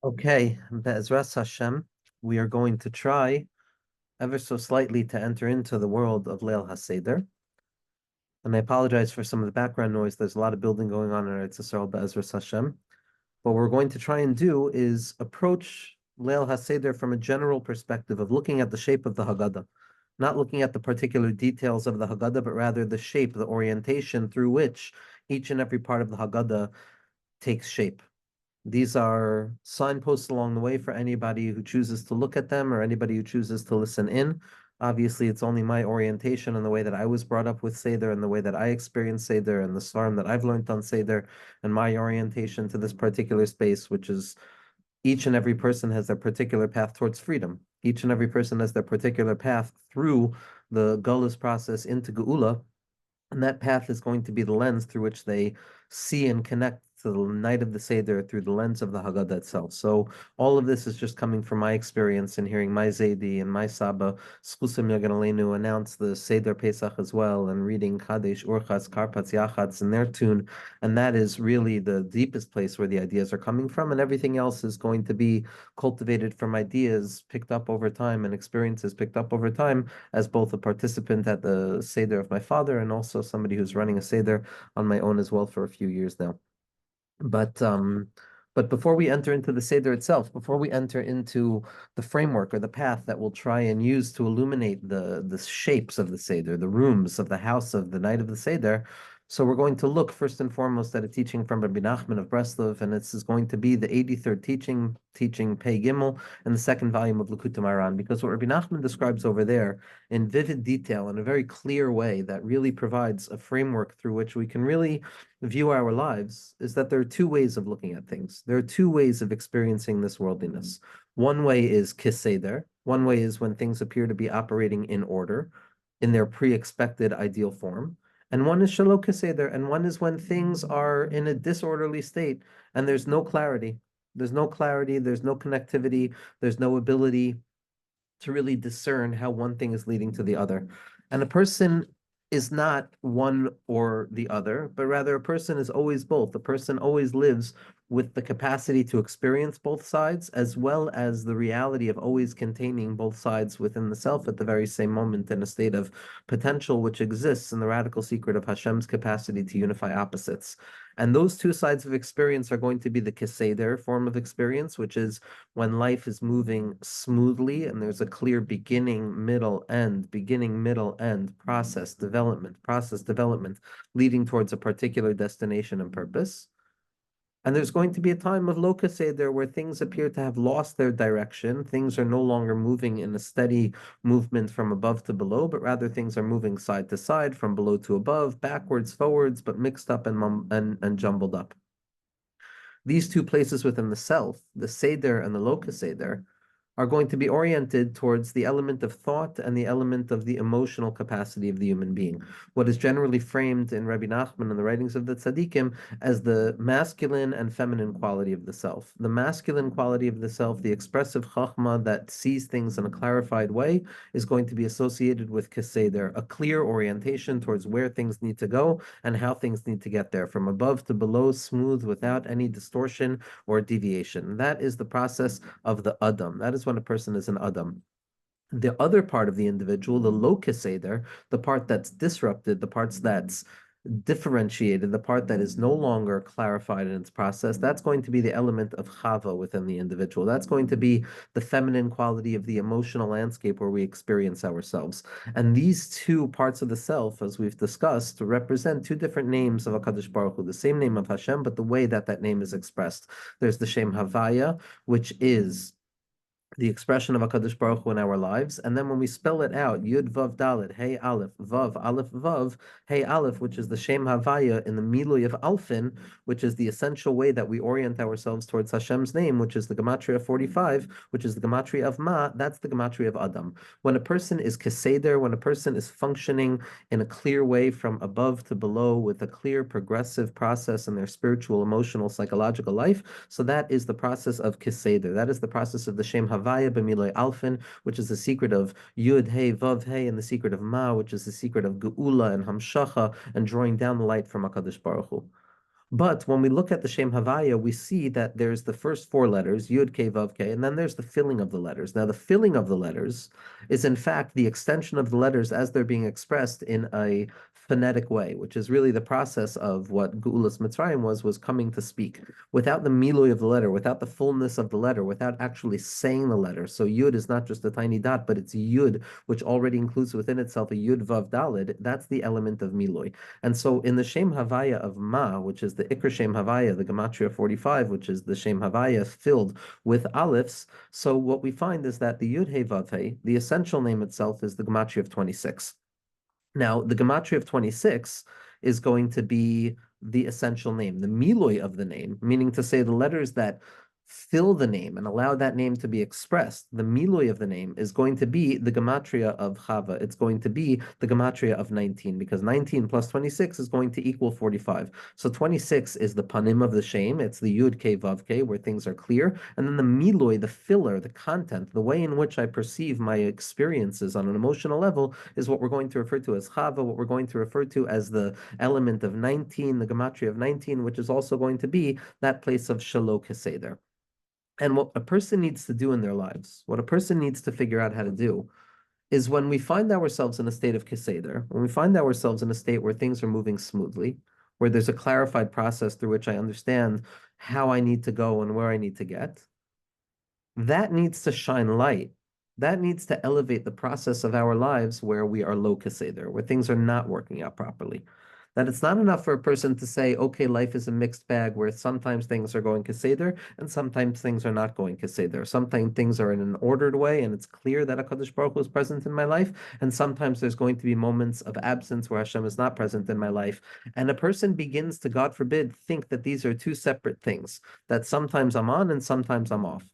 Okay, Be'ezras Hashem, we are going to try ever so slightly to enter into the world of Leil HaSeder. And I apologize for some of the background noise. There's a lot of building going on in Eretz Yisrael, Be'ezras Hashem. What we're going to try and do is approach Leil HaSeder from a general perspective of looking at the shape of the Haggadah, not looking at the particular details of the Haggadah, but rather the shape, the orientation through which each and every part of the Haggadah takes shape. These are signposts along the way for anybody who chooses to look at them or anybody who chooses to listen in. Obviously, it's only my orientation and the way that I was brought up with Seder and the way that I experience Seder and the svarim that I've learned on Seder and my orientation to this particular space, which is each and every person has their particular path towards freedom. Each and every person has their particular path through the Gullus process into Geula, and that path is going to be the lens through which they see and connect to the night of the Seder through the lens of the Haggadah itself. So all of this is just coming from my experience and hearing my Zaidi and my Saba, Schusim Yagan Aleinu, announce the Seder Pesach as well, and reading Kadesh, Urchatz, Karpas, Yachatz in their tune. And that is really the deepest place where the ideas are coming from. And everything else is going to be cultivated from ideas picked up over time and experiences picked up over time as both a participant at the Seder of my father and also somebody who's running a Seder on my own as well for a few years now. But before we enter into the Seder itself, before we enter into the framework or the path that we'll try and use to illuminate the shapes of the Seder, the rooms of the house of the night of the Seder, so we're going to look first and foremost at a teaching from Rabbi Nachman of Breslov, and this is going to be the 83rd teaching Pei Gimel, and the second volume of Likutei Moharan, because what Rabbi Nachman describes over there in vivid detail, in a very clear way, that really provides a framework through which we can really view our lives, is that there are two ways of looking at things. There are two ways of experiencing this worldliness. One way is kiseder. One way is when things appear to be operating in order, in their pre-expected ideal form. And one is shelo kiseder, and one is when things are in a disorderly state and there's no clarity. There's no clarity, there's no connectivity, there's no ability to really discern how one thing is leading to the other. And a person is not one or the other, but rather a person is always both. A person always lives with the capacity to experience both sides, as well as the reality of always containing both sides within the self at the very same moment in a state of potential which exists in the radical secret of Hashem's capacity to unify opposites. And those two sides of experience are going to be the Keseder form of experience, which is when life is moving smoothly and there's a clear beginning, middle, end, process development, leading towards a particular destination and purpose. And there's going to be a time of Loka Seder where things appear to have lost their direction. Things are no longer moving in a steady movement from above to below, but rather things are moving side to side, from below to above, backwards, forwards, but mixed up and jumbled up. These two places within the self, the Seder and the Loka Seder, are going to be oriented towards the element of thought and the element of the emotional capacity of the human being. What is generally framed in Rabbi Nachman and the writings of the Tzaddikim as the masculine and feminine quality of the self. The masculine quality of the self, the expressive chachma that sees things in a clarified way, is going to be associated with keseder, a clear orientation towards where things need to go and how things need to get there, from above to below, smooth, without any distortion or deviation. That is the process of the Adam. That is when a person is an Adam. The other part of the individual, the locus seder, the part that's disrupted, the parts that's differentiated, the part that is no longer clarified in its process, that's going to be the element of chava within the individual. That's going to be the feminine quality of the emotional landscape where we experience ourselves. And these two parts of the self, as we've discussed, represent two different names of HaKadosh Baruch Hu, the same name of Hashem, but the way that that name is expressed. There's the Shem Havaya, which is the expression of HaKadosh Baruch Hu in our lives. And then when we spell it out, Yud Vav Dalet, Hey Aleph, Vav, Aleph Vav, Hey Aleph, which is the Shem Havaya in the Milui of Alfin, which is the essential way that we orient ourselves towards Hashem's name, which is the Gematria 45, which is the Gematria of Ma, that's the Gematria of Adam. When a person is Keseder, when a person is functioning in a clear way from above to below with a clear progressive process in their spiritual, emotional, psychological life, so that is the process of Keseder. That is the process of the Shem Havaya Havaya b'miloi alfin, which is the secret of Yud, Hey, Vav, Hey, and the secret of Ma, which is the secret of Geula and Hamshacha, and drawing down the light from HaKadosh Baruch Hu. But when we look at the Shem Havaya, we see that there's the first four letters, Yud, K, Vav, K, and then there's the filling of the letters. Now, the filling of the letters is in fact the extension of the letters as they're being expressed in a phonetic way, which is really the process of what Geulas Mitzrayim was coming to speak. Without the miloi of the letter, without the fullness of the letter, without actually saying the letter. So Yud is not just a tiny dot, but it's Yud, which already includes within itself a Yud, Vav, Dalid. That's the element of miloi. And so in the Shem Havaya of Ma, which is the Ikr Shem Havaya, the Gematria 45, which is the Shem Havaya filled with Alephes, so what we find is that the Yud He Vav He, the essential name itself, is the Gematria of 26. Now, the gematria of 26 is going to be the essential name, the miloi of the name, meaning to say the letters that fill the name and allow that name to be expressed. The miloi of the name is going to be the gematria of Chava. It's going to be the gematria of 19, because 19 plus 26 is going to equal 45. So 26 is the panim of the shame. It's the Yud K Vav K, where things are clear. And then the miloi, the filler, the content, the way in which I perceive my experiences on an emotional level is what we're going to refer to as Chava, what we're going to refer to as the element of 19, the gematria of 19, which is also going to be that place of Shalok Seder. And what a person needs to do in their lives, what a person needs to figure out how to do, is when we find ourselves in a state of Keseder, when we find ourselves in a state where things are moving smoothly, where there's a clarified process through which I understand how I need to go and where I need to get, that needs to shine light. That needs to elevate the process of our lives where we are low Keseder, where things are not working out properly. That it's not enough for a person to say, okay, life is a mixed bag where sometimes things are going Keseder and sometimes things are not going Keseder. Sometimes things are in an ordered way and it's clear that HaKadosh Baruch Hu is present in my life. And sometimes there's going to be moments of absence where Hashem is not present in my life. And a person begins to, God forbid, think that these are two separate things, that sometimes I'm on and sometimes I'm off.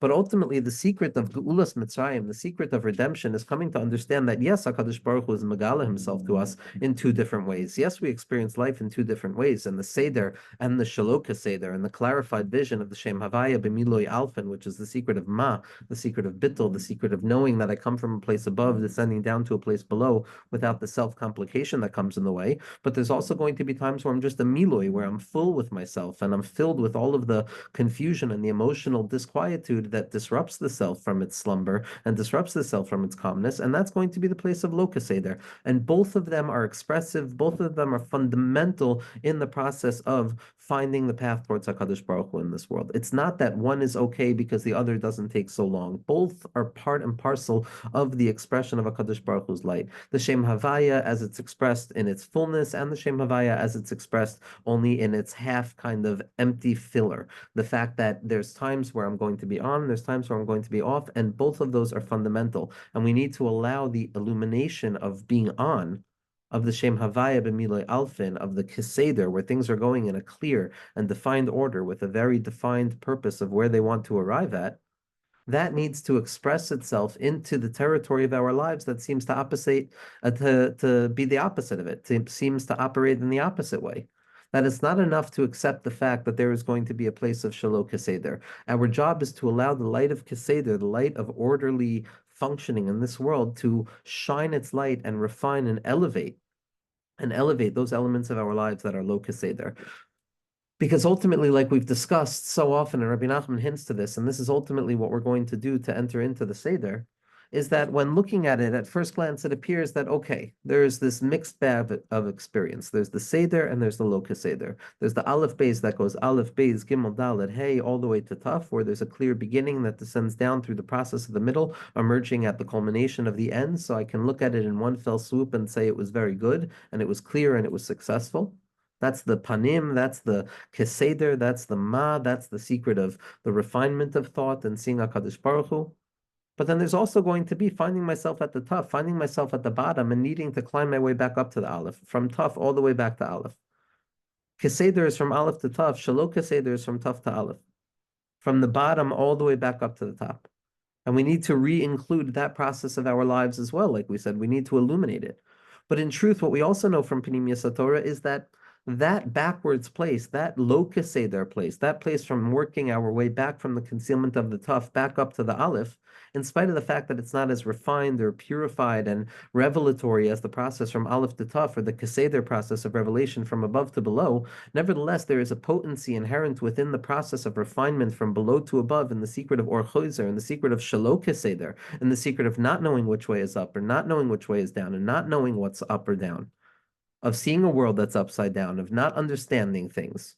But ultimately, the secret of Geulas Mitzrayim, the secret of redemption, is coming to understand that yes, HaKadosh Baruch Hu is Megala himself to us in two different ways. Yes, we experience life in two different ways, and the Seder and the Shaloka Seder, and the clarified vision of the Shem Havaya B'miloi Alfin, which is the secret of Ma, the secret of Bittul, the secret of knowing that I come from a place above, descending down to a place below, without the self-complication that comes in the way. But there's also going to be times where I'm just a Miloi, where I'm full with myself, and I'm filled with all of the confusion and the emotional disquietude that disrupts the self from its slumber and disrupts the self from its calmness, and that's going to be the place of Loka Seder. And both of them are expressive, both of them are fundamental in the process of finding the path towards HaKadosh Baruch Hu in this world. It's not that one is okay because the other doesn't take so long. Both are part and parcel of the expression of HaKadosh Baruch Hu's light. The Shem Havaya as it's expressed in its fullness, and the Shem Havaya as it's expressed only in its half kind of empty filler. The fact that there's times where I'm going to be on, there's times where I'm going to be off, and both of those are fundamental. And we need to allow the illumination of being on, of the Shem Havaya B'miloi Alfin, of the Keseder, where things are going in a clear and defined order with a very defined purpose of where they want to arrive at, that needs to express itself into the territory of our lives that seems to to be the opposite of it, seems to operate in the opposite way. That it's not enough to accept the fact that there is going to be a place of Shalom Keseder. Our job is to allow the light of Keseder, the light of orderly functioning in this world, to shine its light and refine and elevate those elements of our lives that are low Keseder. Because ultimately, like we've discussed so often, and Rabbi Nachman hints to this, and this is ultimately what we're going to do to enter into the Seder, is that when looking at it, at first glance, it appears that, okay, there's this mixed bag of experience. There's the Seder and there's the Loka Seder. There's the Aleph Beis that goes Aleph Beis, Gimel Dalet, Hey, all the way to Taf, where there's a clear beginning that descends down through the process of the middle, emerging at the culmination of the end. So I can look at it in one fell swoop and say it was very good, and it was clear, and it was successful. That's the panim, that's the keseder, that's the ma, that's the secret of the refinement of thought and seeing HaKadosh Baruch Hu. But then there's also going to be finding myself at the Taf, finding myself at the bottom and needing to climb my way back up to the Aleph, from Taf all the way back to Aleph. Keseder is from Aleph to Taf, Shalom Keseder is from Taf to Aleph. From the bottom all the way back up to the top. And we need to re-include that process of our lives as well. Like we said, we need to illuminate it. But in truth, what we also know from Panimius Torah is that that backwards place, that locus seder place, that place from working our way back from the concealment of the Tuf back up to the Aleph, in spite of the fact that it's not as refined or purified and revelatory as the process from Aleph to Tuf or the Keseder process of revelation from above to below, nevertheless, there is a potency inherent within the process of refinement from below to above in the secret of Urchatz, in the secret of Shelo Keseder, in the secret of not knowing which way is up or not knowing which way is down and not knowing what's up or down, of seeing a world that's upside down, of not understanding things.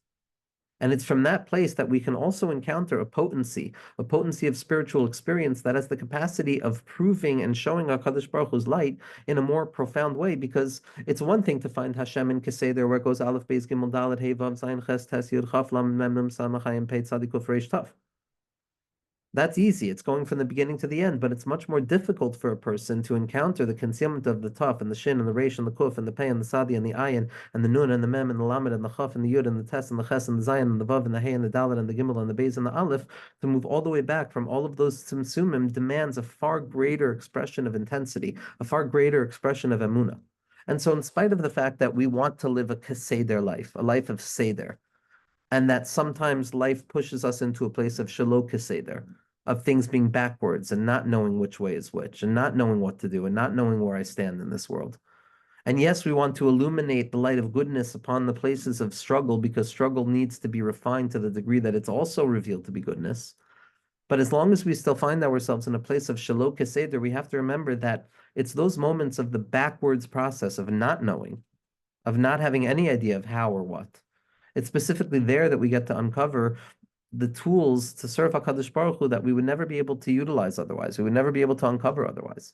And it's from that place that we can also encounter a potency of spiritual experience that has the capacity of proving and showing HaKadosh Baruch Hu's light in a more profound way, because it's one thing to find Hashem in Keseder, where it goes Aleph, Beis, Gimel, Dalet, Hey, Vav, Zayin, Ches, Tes, Yud, Chaf, Lam, Mem, Mem, Samach, Hayim, Pei, Tzadik, Kuf, Reish, Tav. That's easy. It's going from the beginning to the end, but it's much more difficult for a person to encounter the concealment of the Taf and the Shin and the Resh and the Kuf and the Pei and the Sadi and the Ayin and the Nun and the Mem and the Lamed and the Chaf and the Yud and the Tes and the Ches and the Zayin and the Vav and the Hey and the Dalet and the Gimel and the Beis and the Aleph. To move all the way back from all of those Tzimtzumim demands a far greater expression of intensity, a far greater expression of Emunah. And so in spite of the fact that we want to live a Keseder life, a life of Seder, and that sometimes life pushes us into a place of Shelo Keseder, of things being backwards and not knowing which way is which, and not knowing what to do, and not knowing where I stand in this world. And yes, we want to illuminate the light of goodness upon the places of struggle, because struggle needs to be refined to the degree that it's also revealed to be goodness. But as long as we still find ourselves in a place of Shelo Keseder, we have to remember that it's those moments of the backwards process of not knowing, of not having any idea of how or what. It's specifically there that we get to uncover the tools to serve HaKadosh Baruch Hu that we would never be able to utilize otherwise. We would never be able to uncover otherwise.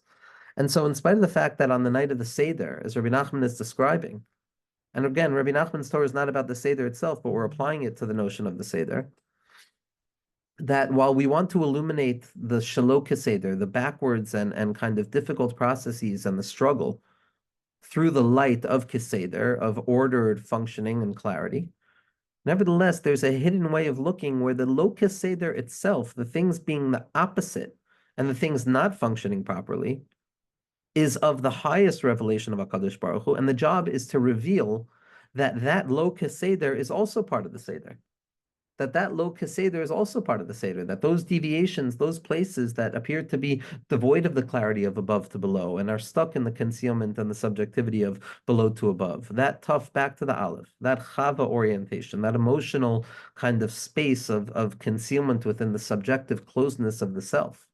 And so in spite of the fact that on the night of the Seder, as Rabbi Nachman is describing, and again, Rabbi Nachman's Torah is not about the Seder itself, but we're applying it to the notion of the Seder, that while we want to illuminate the Shelo Keseder, the backwards and kind of difficult processes and the struggle through the light of Keseder, of ordered functioning and clarity, nevertheless, there's a hidden way of looking where the locus seder itself, the things being the opposite and the things not functioning properly, is of the highest revelation of HaKadosh Baruch Hu, and the job is to reveal that locus seder is also part of the seder. That locus seder is also part of the seder, that those deviations, those places that appear to be devoid of the clarity of above to below and are stuck in the concealment and the subjectivity of below to above, that tough back to the aleph, that chava orientation, that emotional kind of space of concealment within the subjective closeness of the self,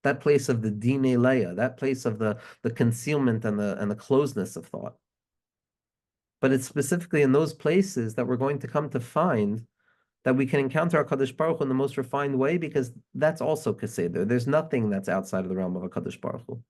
that place of the dine leia, that place of the concealment and the closeness of thought. But it's specifically in those places that we're going to come to find that we can encounter HaKadosh Baruch Hu in the most refined way, because that's also Keseder. There's nothing that's outside of the realm of HaKadosh Baruch Hu.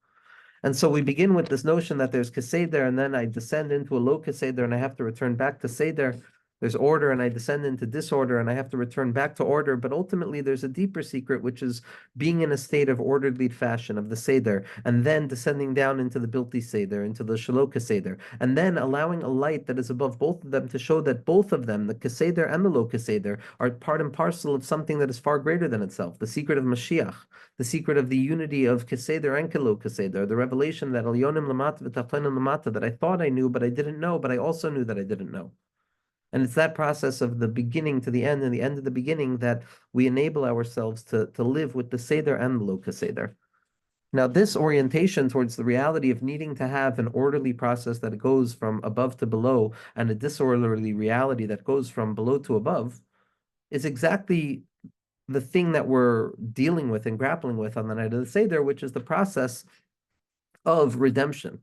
And so we begin with this notion that there's Keseder, and then I descend into a low Keseder, and I have to return back to Seder. There's order, and I descend into disorder, and I have to return back to order. But ultimately, there's a deeper secret, which is being in a state of orderly fashion of the Seder, and then descending down into the Bilti Seder, into the Shaloka Seder, and then allowing a light that is above both of them to show that both of them, the Keseder and the Lo Keseder, are part and parcel of something that is far greater than itself, the secret of Mashiach, the secret of the unity of Keseder and Kelo Keseder, the revelation that Elyonim Lamata v'Tachtonim Lamata, that I thought I knew, but I didn't know, but I also knew that I didn't know. And it's that process of the beginning to the end and the end of the beginning that we enable ourselves to live with the Seder and the Loka Seder. Now, this orientation towards the reality of needing to have an orderly process that goes from above to below and a disorderly reality that goes from below to above is exactly the thing that we're dealing with and grappling with on the night of the Seder, which is the process of redemption,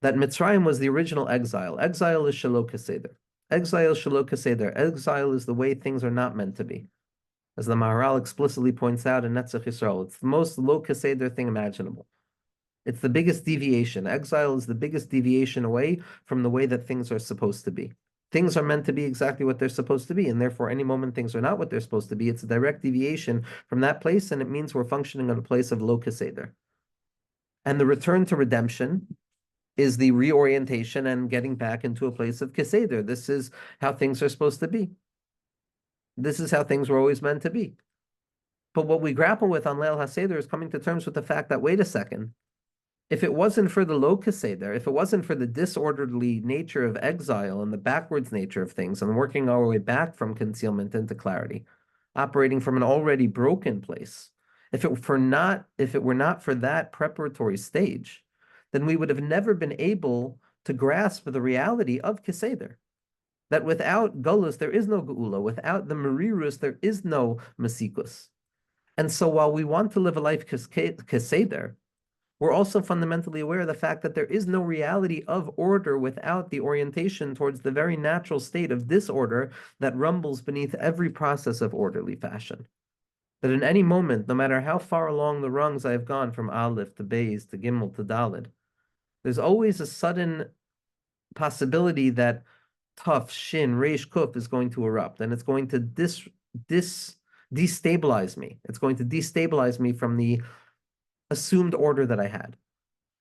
that Mitzrayim was the original exile. Exile is Shaloka Seder. Exile is Shaloka Seder. Exile is the way things are not meant to be. As the Maharal explicitly points out in Netzach Yisrael, it's the most Loka Seder thing imaginable. It's the biggest deviation. Exile is the biggest deviation away from the way that things are supposed to be. Things are meant to be exactly what they're supposed to be, and therefore any moment things are not what they're supposed to be, it's a direct deviation from that place, and it means we're functioning at a place of Loka Seder. And the return to redemption is the reorientation and getting back into a place of Keseder. This is how things are supposed to be. This is how things were always meant to be. But what we grapple with on Leil HaSeder is coming to terms with the fact that, wait a second, if it wasn't for the lo Seder, if it wasn't for the disorderly nature of exile and the backwards nature of things and working our way back from concealment into clarity, operating from an already broken place, if it were not for that preparatory stage, then we would have never been able to grasp the reality of Keseder. That without Golus, there is no Geula. Without the Merirus, there is no Masikus. And so while we want to live a life Keseder, we're also fundamentally aware of the fact that there is no reality of order without the orientation towards the very natural state of disorder that rumbles beneath every process of orderly fashion. That in any moment, no matter how far along the rungs I have gone from Aleph to Beis to Gimel to Daled, there's always a sudden possibility that Tuf, Shin, Reish, Kuf is going to erupt, and it's going to destabilize me. It's going to destabilize me from the assumed order that I had.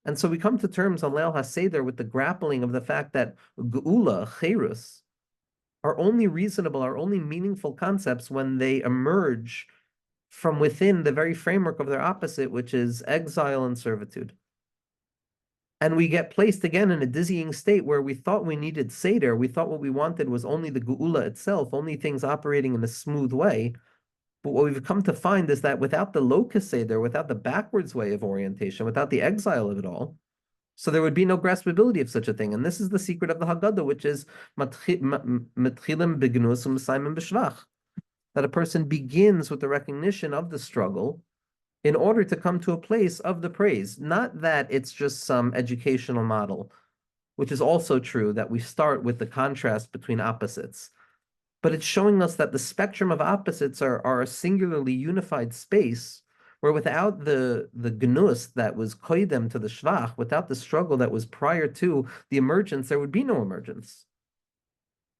And so we come to terms on Leil HaSeder with the grappling of the fact that Geula, Cherus, are only reasonable, are only meaningful concepts when they emerge from within the very framework of their opposite, which is exile and servitude. And we get placed again in a dizzying state where we thought we needed Seder, we thought what we wanted was only the Geula itself, only things operating in a smooth way. But what we've come to find is that without the locus Seder, without the backwards way of orientation, without the exile of it all, so there would be no graspability of such a thing. And this is the secret of the Haggadah, which is matchilim bignus u'mesayimim b'shvach, that a person begins with the recognition of the struggle in order to come to a place of the praise. Not that it's just some educational model, which is also true, that we start with the contrast between opposites. But it's showing us that the spectrum of opposites are a singularly unified space where without the gnus that was koidem to the shvach, without the struggle that was prior to the emergence, there would be no emergence.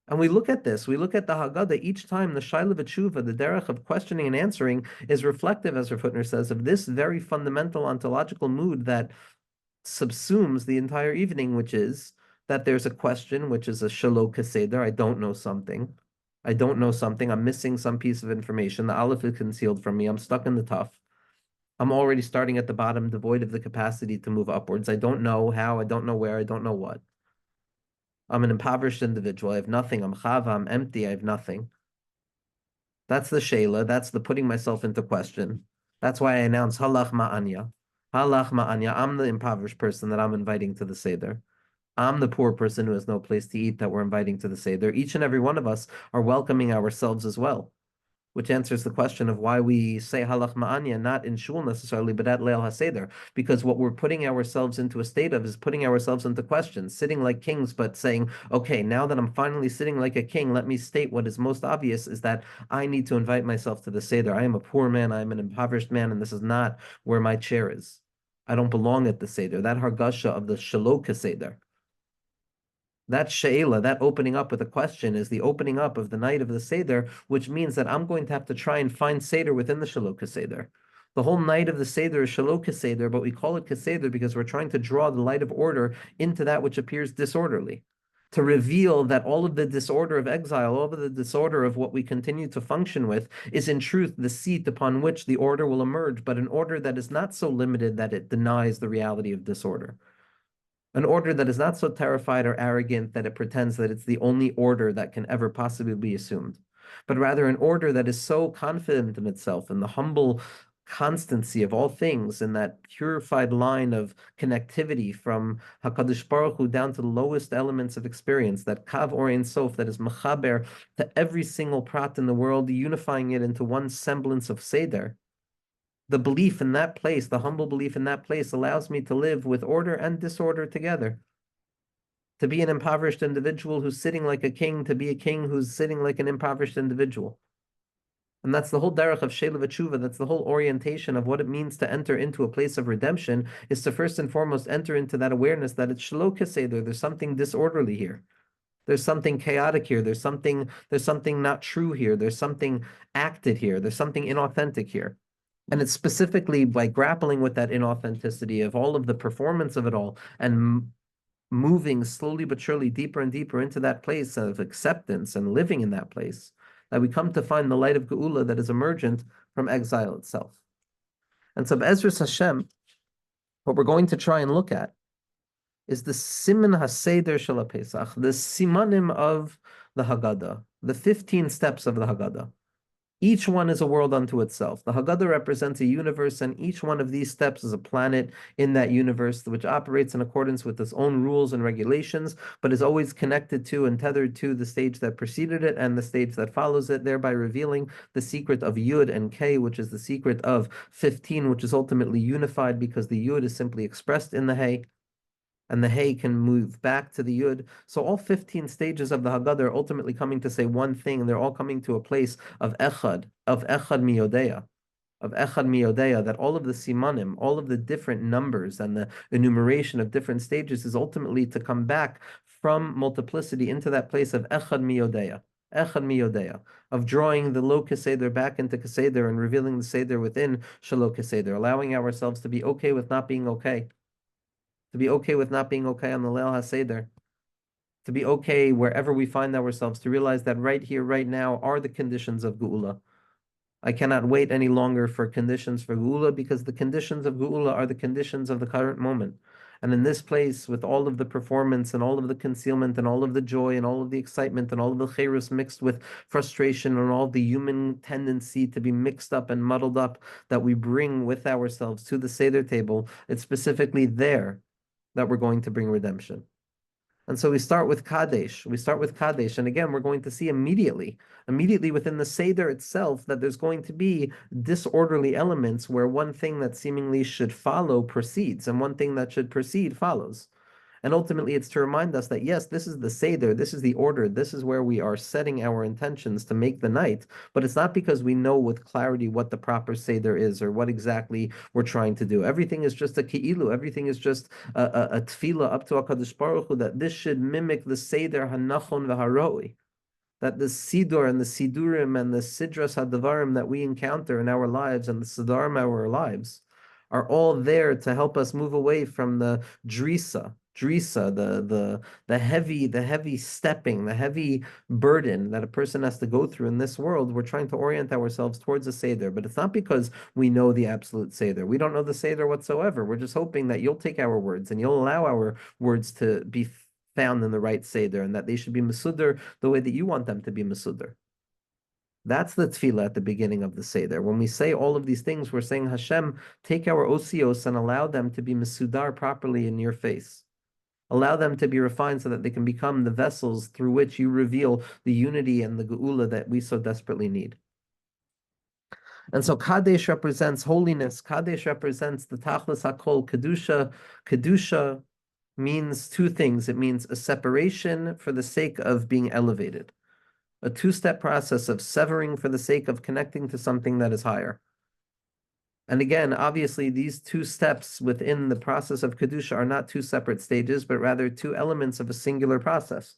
And we look at this, we look at the Haggadah, each time the Shaila V'tshuva, the derech of questioning and answering, is reflective, as Rav Hutner says, of this very fundamental ontological mood that subsumes the entire evening, which is that there's a question, which is a shalo kaseder, I don't know something. I don't know something, I'm missing some piece of information, the aleph is concealed from me, I'm stuck in the tough. I'm already starting at the bottom, devoid of the capacity to move upwards. I don't know how, I don't know where, I don't know what. I'm an impoverished individual. I have nothing. I'm chava. I'm empty. I have nothing. That's the shayla. That's the putting myself into question. That's why I announce halach ma'anya. Halach ma'anya. I'm the impoverished person that I'm inviting to the Seder. I'm the poor person who has no place to eat that we're inviting to the Seder. Each and every one of us are welcoming ourselves as well, which answers the question of why we say halach ma'anya, not in shul necessarily, but at Leil HaSeder, because what we're putting ourselves into a state of is putting ourselves into question, sitting like kings, but saying, okay, now that I'm finally sitting like a king, let me state what is most obvious is that I need to invite myself to the Seder. I am a poor man, I am an impoverished man, and this is not where my chair is. I don't belong at the Seder. That hargasha of the shaloka Seder. That she'ela, that opening up with a question, is the opening up of the night of the Seder, which means that I'm going to have to try and find Seder within the Shaloka Seder. The whole night of the Seder is Shaloka Seder, but we call it Keseder because we're trying to draw the light of order into that which appears disorderly, to reveal that all of the disorder of exile, all of the disorder of what we continue to function with, is in truth the seat upon which the order will emerge, but an order that is not so limited that it denies the reality of disorder. An order that is not so terrified or arrogant that it pretends that it's the only order that can ever possibly be assumed, but rather an order that is so confident in itself, in the humble constancy of all things, in that purified line of connectivity from HaKadosh Baruch Hu down to the lowest elements of experience, that Kav or Ein Sof that is mechaber to every single prat in the world, unifying it into one semblance of Seder. The belief in that place, the humble belief in that place, allows me to live with order and disorder together. To be an impoverished individual who's sitting like a king, to be a king who's sitting like an impoverished individual. And that's the whole derech of Sheila V'tshuva, that's the whole orientation of what it means to enter into a place of redemption, is to first and foremost enter into that awareness that it's shlo keseder, there's something disorderly here. There's something chaotic here, there's something not true here, there's something acted here, there's something inauthentic here. And it's specifically by grappling with that inauthenticity of all of the performance of it all and moving slowly but surely deeper and deeper into that place of acceptance and living in that place that we come to find the light of Geula that is emergent from exile itself. And so Be'ezras Hashem, What we're going to try and look at is the Siman HaSeder Shel HaPesach, the Simanim of the Haggadah, the 15 steps of the Haggadah. Each one is a world unto itself. The Haggadah represents a universe, and each one of these steps is a planet in that universe, which operates in accordance with its own rules and regulations, but is always connected to and tethered to the stage that preceded it and the stage that follows it, thereby revealing the secret of Yud and K, which is the secret of 15, which is ultimately unified because the Yud is simply expressed in the Hey, and the Hey can move back to the Yud. So all 15 stages of the Haggadah are ultimately coming to say one thing, and they're all coming to a place of Echad Miyodea, that all of the Simanim, all of the different numbers and the enumeration of different stages is ultimately to come back from multiplicity into that place of Echad Miyodea, of drawing the low Keseder back into Keseder and revealing the Seder within Shalo Keseder, allowing ourselves to be okay with not being okay. To be okay with not being okay on the Leil HaSeder, to be okay wherever we find ourselves, to realize that right here, right now, are the conditions of Geula. I cannot wait any longer for conditions for Geula, because the conditions of Geula are the conditions of the current moment. And in this place, with all of the performance and all of the concealment and all of the joy and all of the excitement and all of the cherus mixed with frustration and all of the human tendency to be mixed up and muddled up that we bring with ourselves to the Seder table, it's specifically there that we're going to bring redemption. And so we start with Kadesh. And again, we're going to see immediately within the Seder itself, that there's going to be disorderly elements where one thing that seemingly should follow proceeds, and one thing that should proceed follows. And ultimately, it's to remind us that, yes, this is the Seder, this is the order, this is where we are setting our intentions to make the night, but it's not because we know with clarity what the proper Seder is or what exactly we're trying to do. Everything is just a ki'ilu, everything is just a tefillah up to HaKadosh Baruch Hu, that this should mimic the Seder hanachon v'haroi, that the Siddur and the Sidurim and the Sidras HaDavarim that we encounter in our lives and the Sidarim of our lives are all there to help us move away from the drisa, the heavy stepping, the heavy burden that a person has to go through in this world. We're trying to orient ourselves towards a Seder, but it's not because we know the absolute Seder. We don't know the Seder whatsoever. We're just hoping that you'll take our words and you'll allow our words to be found in the right Seder, and that they should be Masudar the way that you want them to be Masudar. That's the tefillah at the beginning of the Seder. When we say all of these things, we're saying, Hashem, take our osios and allow them to be Masudar properly in your face. Allow them to be refined so that they can become the vessels through which you reveal the unity and the geula that we so desperately need. And so Kadesh represents holiness. Kadesh represents the Tachlis HaKol, Kedusha. Kedusha means two things. It means a separation for the sake of being elevated, a two-step process of severing for the sake of connecting to something that is higher. And again, obviously, these two steps within the process of Kedusha are not two separate stages, but rather two elements of a singular process.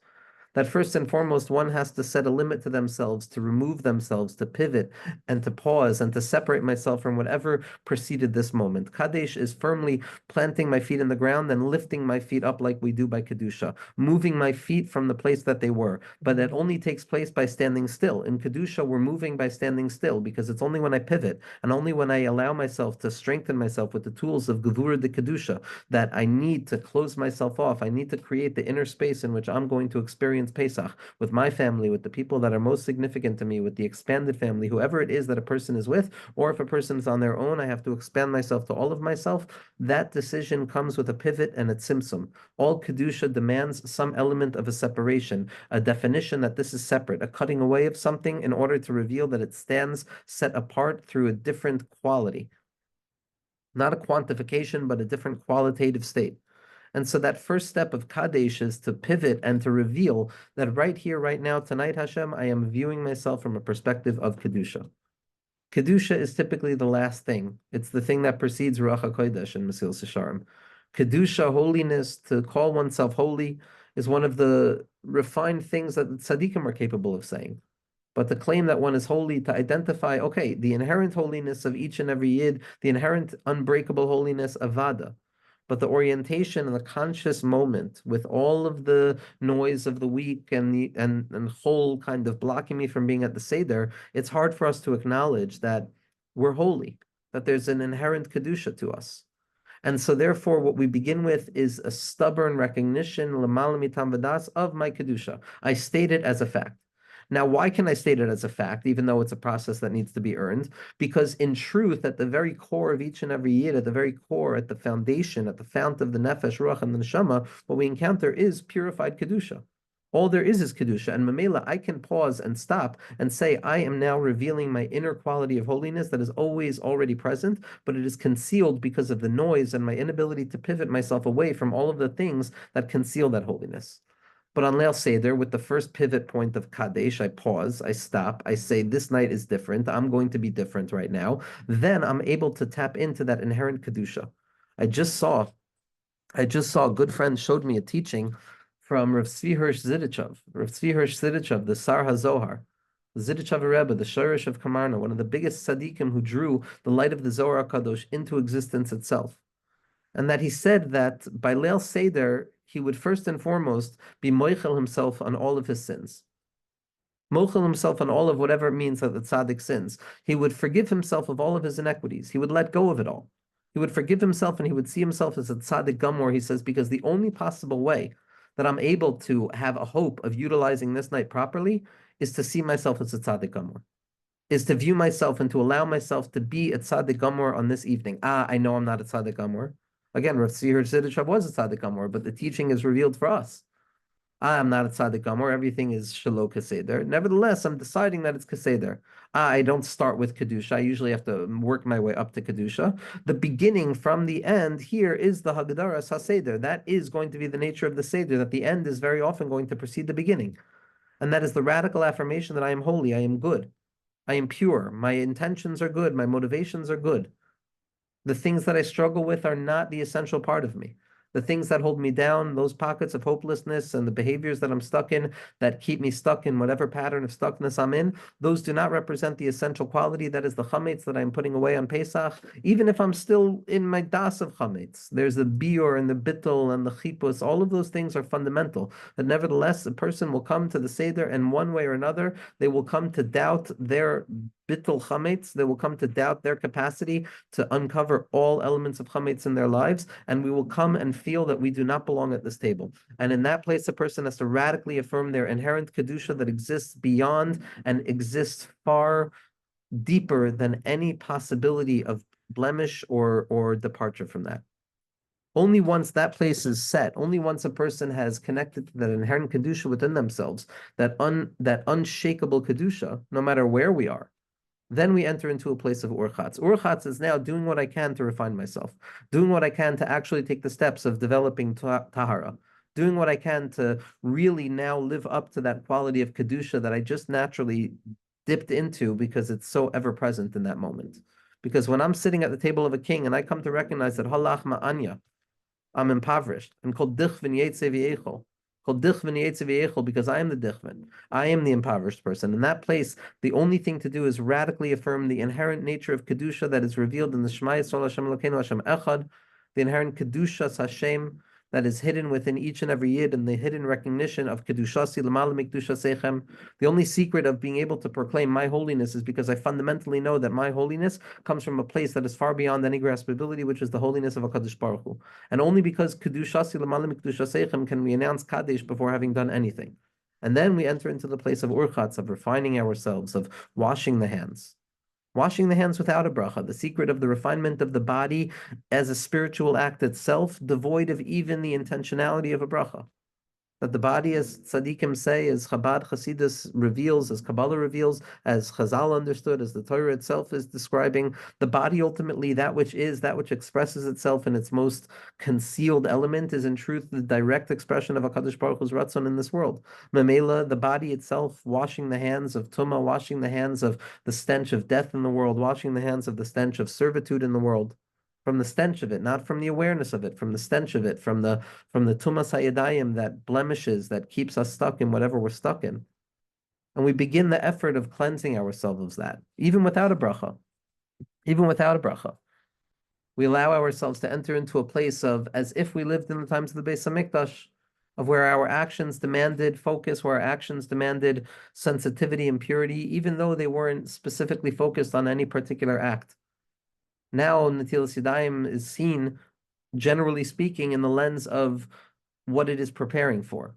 That first and foremost, one has to set a limit to themselves, to remove themselves, to pivot, and to pause, and to separate myself from whatever preceded this moment. Kadesh is firmly planting my feet in the ground and lifting my feet up like we do by Kedusha, moving my feet from the place that they were. But that only takes place by standing still. In Kedusha, we're moving by standing still, because it's only when I pivot, and only when I allow myself to strengthen myself with the tools of Gevura de Kedusha, that I need to close myself off. I need to create the inner space in which I'm going to experience Pesach with my family, with the people that are most significant to me, with the expanded family, whoever it is that a person is with, or if a person is on their own, I have to expand myself to all of myself. That decision comes with a pivot and a tzimtzum. All Kedusha demands some element of a separation, a definition that this is separate, a cutting away of something in order to reveal that it stands set apart through a different quality. Not a quantification, but a different qualitative state. And so that first step of Kadesh is to pivot and to reveal that right here, right now, tonight, Hashem, I am viewing myself from a perspective of Kedusha. Kedusha is typically the last thing. It's the thing that precedes Ruach HaKodesh in Mesil Sisharim. Kedusha, holiness, to call oneself holy, is one of the refined things that the tzaddikim are capable of saying. But to claim that one is holy, to identify, okay, the inherent holiness of each and every yid, the inherent unbreakable holiness of Vada, but the orientation and the conscious moment with all of the noise of the week and the and whole kind of blocking me from being at the Seder, it's hard for us to acknowledge that we're holy, that there's an inherent Kedusha to us. And so therefore, what we begin with is a stubborn recognition, l'mala mitam v'das, of my Kedusha. I state it as a fact. Now, why can I state it as a fact, even though it's a process that needs to be earned? Because in truth, at the very core of each and every yid, at the very core, at the foundation, at the fount of the nefesh, ruach, and the neshama, what we encounter is purified Kedusha. All there is Kedusha, and Mamela, I can pause and stop and say, I am now revealing my inner quality of holiness that is always already present, but it is concealed because of the noise and my inability to pivot myself away from all of the things that conceal that holiness. But on Leil Seder, with the first pivot point of Kadesh, I pause, I stop, I say, this night is different, I'm going to be different right now. Then I'm able to tap into that inherent Kedusha. I just saw a good friend showed me a teaching from Rav Tzvi Hirsch Zidichov. Rav Tzvi Hirsch Zidichov, the Sar HaZohar, the Zidichov Rebbe, the Shorish of Kamarna, one of the biggest tzaddikim who drew the light of the Zohar HaKadosh into existence itself. And that he said that by Leil Seder, he would first and foremost be moichel himself on all of his sins. Mochel himself on all of whatever it means that the tzaddik sins. He would forgive himself of all of his inequities. He would let go of it all. He would forgive himself and he would see himself as a tzaddik gamor, he says, because the only possible way that I'm able to have a hope of utilizing this night properly is to see myself as a tzaddik gamor, is to view myself and to allow myself to be a tzaddik gamor on this evening. I know I'm not a tzaddik gamor. Again, Rav Tzvi Hirsch Zidichov was a tzaddik gamor, but the teaching is revealed for us. I'm not a tzaddik gamor. Everything is shelo kaseder. Nevertheless, I'm deciding that it's kaseder. I don't start with kedusha. I usually have to work my way up to kedusha. The beginning from the end here is the Haggadah HaSeder. That is going to be the nature of the seder. That the end is very often going to precede the beginning, and that is the radical affirmation that I am holy, I am good, I am pure. My intentions are good. My motivations are good. The things that I struggle with are not the essential part of me. The things that hold me down, those pockets of hopelessness and the behaviors that I'm stuck in that keep me stuck in whatever pattern of stuckness I'm in, those do not represent the essential quality that is the chametz that I'm putting away on Pesach, even if I'm still in my das of chametz. There's the biur and the bittul and the chipus. All of those things are fundamental. But nevertheless, a person will come to the Seder and one way or another, they will come to doubt their bittul chametz. They will come to doubt their capacity to uncover all elements of chametz in their lives, and we will come and feel that we do not belong at this table. And in that place, a person has to radically affirm their inherent kedusha that exists beyond and exists far deeper than any possibility of blemish or departure from that. Only once that place is set, only once a person has connected to that inherent kedusha within themselves, that unshakable kedusha, no matter where we are, then we enter into a place of Urchatz. Urchatz is now doing what I can to refine myself, doing what I can to actually take the steps of developing Tahara, doing what I can to really now live up to that quality of Kedusha that I just naturally dipped into because it's so ever present in that moment. Because when I'm sitting at the table of a king and I come to recognize that halach ma'anya, I'm impoverished, and called dichvin yetze v'yechol, because I am the dichvin. I am the impoverished person. In that place, the only thing to do is radically affirm the inherent nature of Kedusha that is revealed in the Shema Yisrael Hashem Elokeinu Hashem Echad, the inherent Kedushas Hashem that is hidden within each and every yid, and the hidden recognition of Kedushasi L'mala Mikdushasechem. The only secret of being able to proclaim my holiness is because I fundamentally know that my holiness comes from a place that is far beyond any graspability, which is the holiness of HaKadosh Baruch Hu. And only because Kedushasi L'mala Mikdushasechem can we announce Kadesh before having done anything. And then we enter into the place of Urchatz, of refining ourselves, of washing the hands. Washing the hands without a bracha, the secret of the refinement of the body as a spiritual act itself, devoid of even the intentionality of a bracha. That the body, as tzaddikim say, as Chabad Hasidus reveals, as Kabbalah reveals, as Chazal understood, as the Torah itself is describing, the body ultimately, that which expresses itself in its most concealed element, is in truth the direct expression of HaKadosh Baruch Hu's Rachtzah in this world. Memela, the body itself, washing the hands of Tumah, washing the hands of the stench of death in the world, washing the hands of the stench of servitude in the world. From the stench of it, not from the awareness of it, from the stench of it, from the tumas hayadayim that blemishes, that keeps us stuck in whatever we're stuck in. And we begin the effort of cleansing ourselves of that, even without a bracha. Even without a bracha. We allow ourselves to enter into a place of as if we lived in the times of the Beis HaMikdash, of where our actions demanded focus, where our actions demanded sensitivity and purity, even though they weren't specifically focused on any particular act. Now, Netilas Yadayim is seen generally speaking, in the lens of what it is preparing for.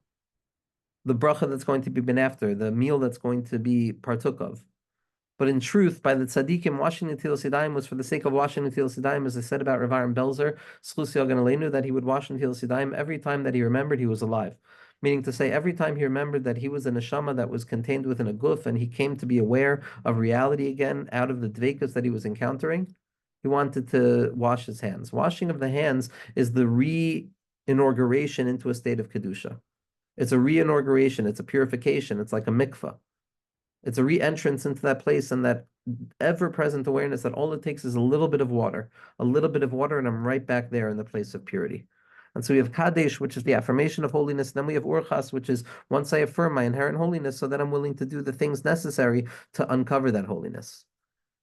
The bracha that's going to be ben after, the meal that's going to be partook of. But in truth, by the tzaddikim, washing the Netilas Yadayim was for the sake of washing the Netilas Yadayim, as I said about Rav Aaron Belzer, Schus Yagan Aleinu, that he would wash the Netilas Yadayim every time that he remembered he was alive. Meaning to say, every time he remembered that he was a neshama that was contained within a guf, and he came to be aware of reality again out of the dveikus that he was encountering, he wanted to wash his hands. Washing of the hands is the re-inauguration into a state of kedusha. It's a re-inauguration. It's a purification. It's like a mikvah. It's a re-entrance into that place and that ever-present awareness that all it takes is a little bit of water, and I'm right back there in the place of purity. And so we have Kadesh, which is the affirmation of holiness. Then we have Urchatz, which is once I affirm my inherent holiness, so that I'm willing to do the things necessary to uncover that holiness.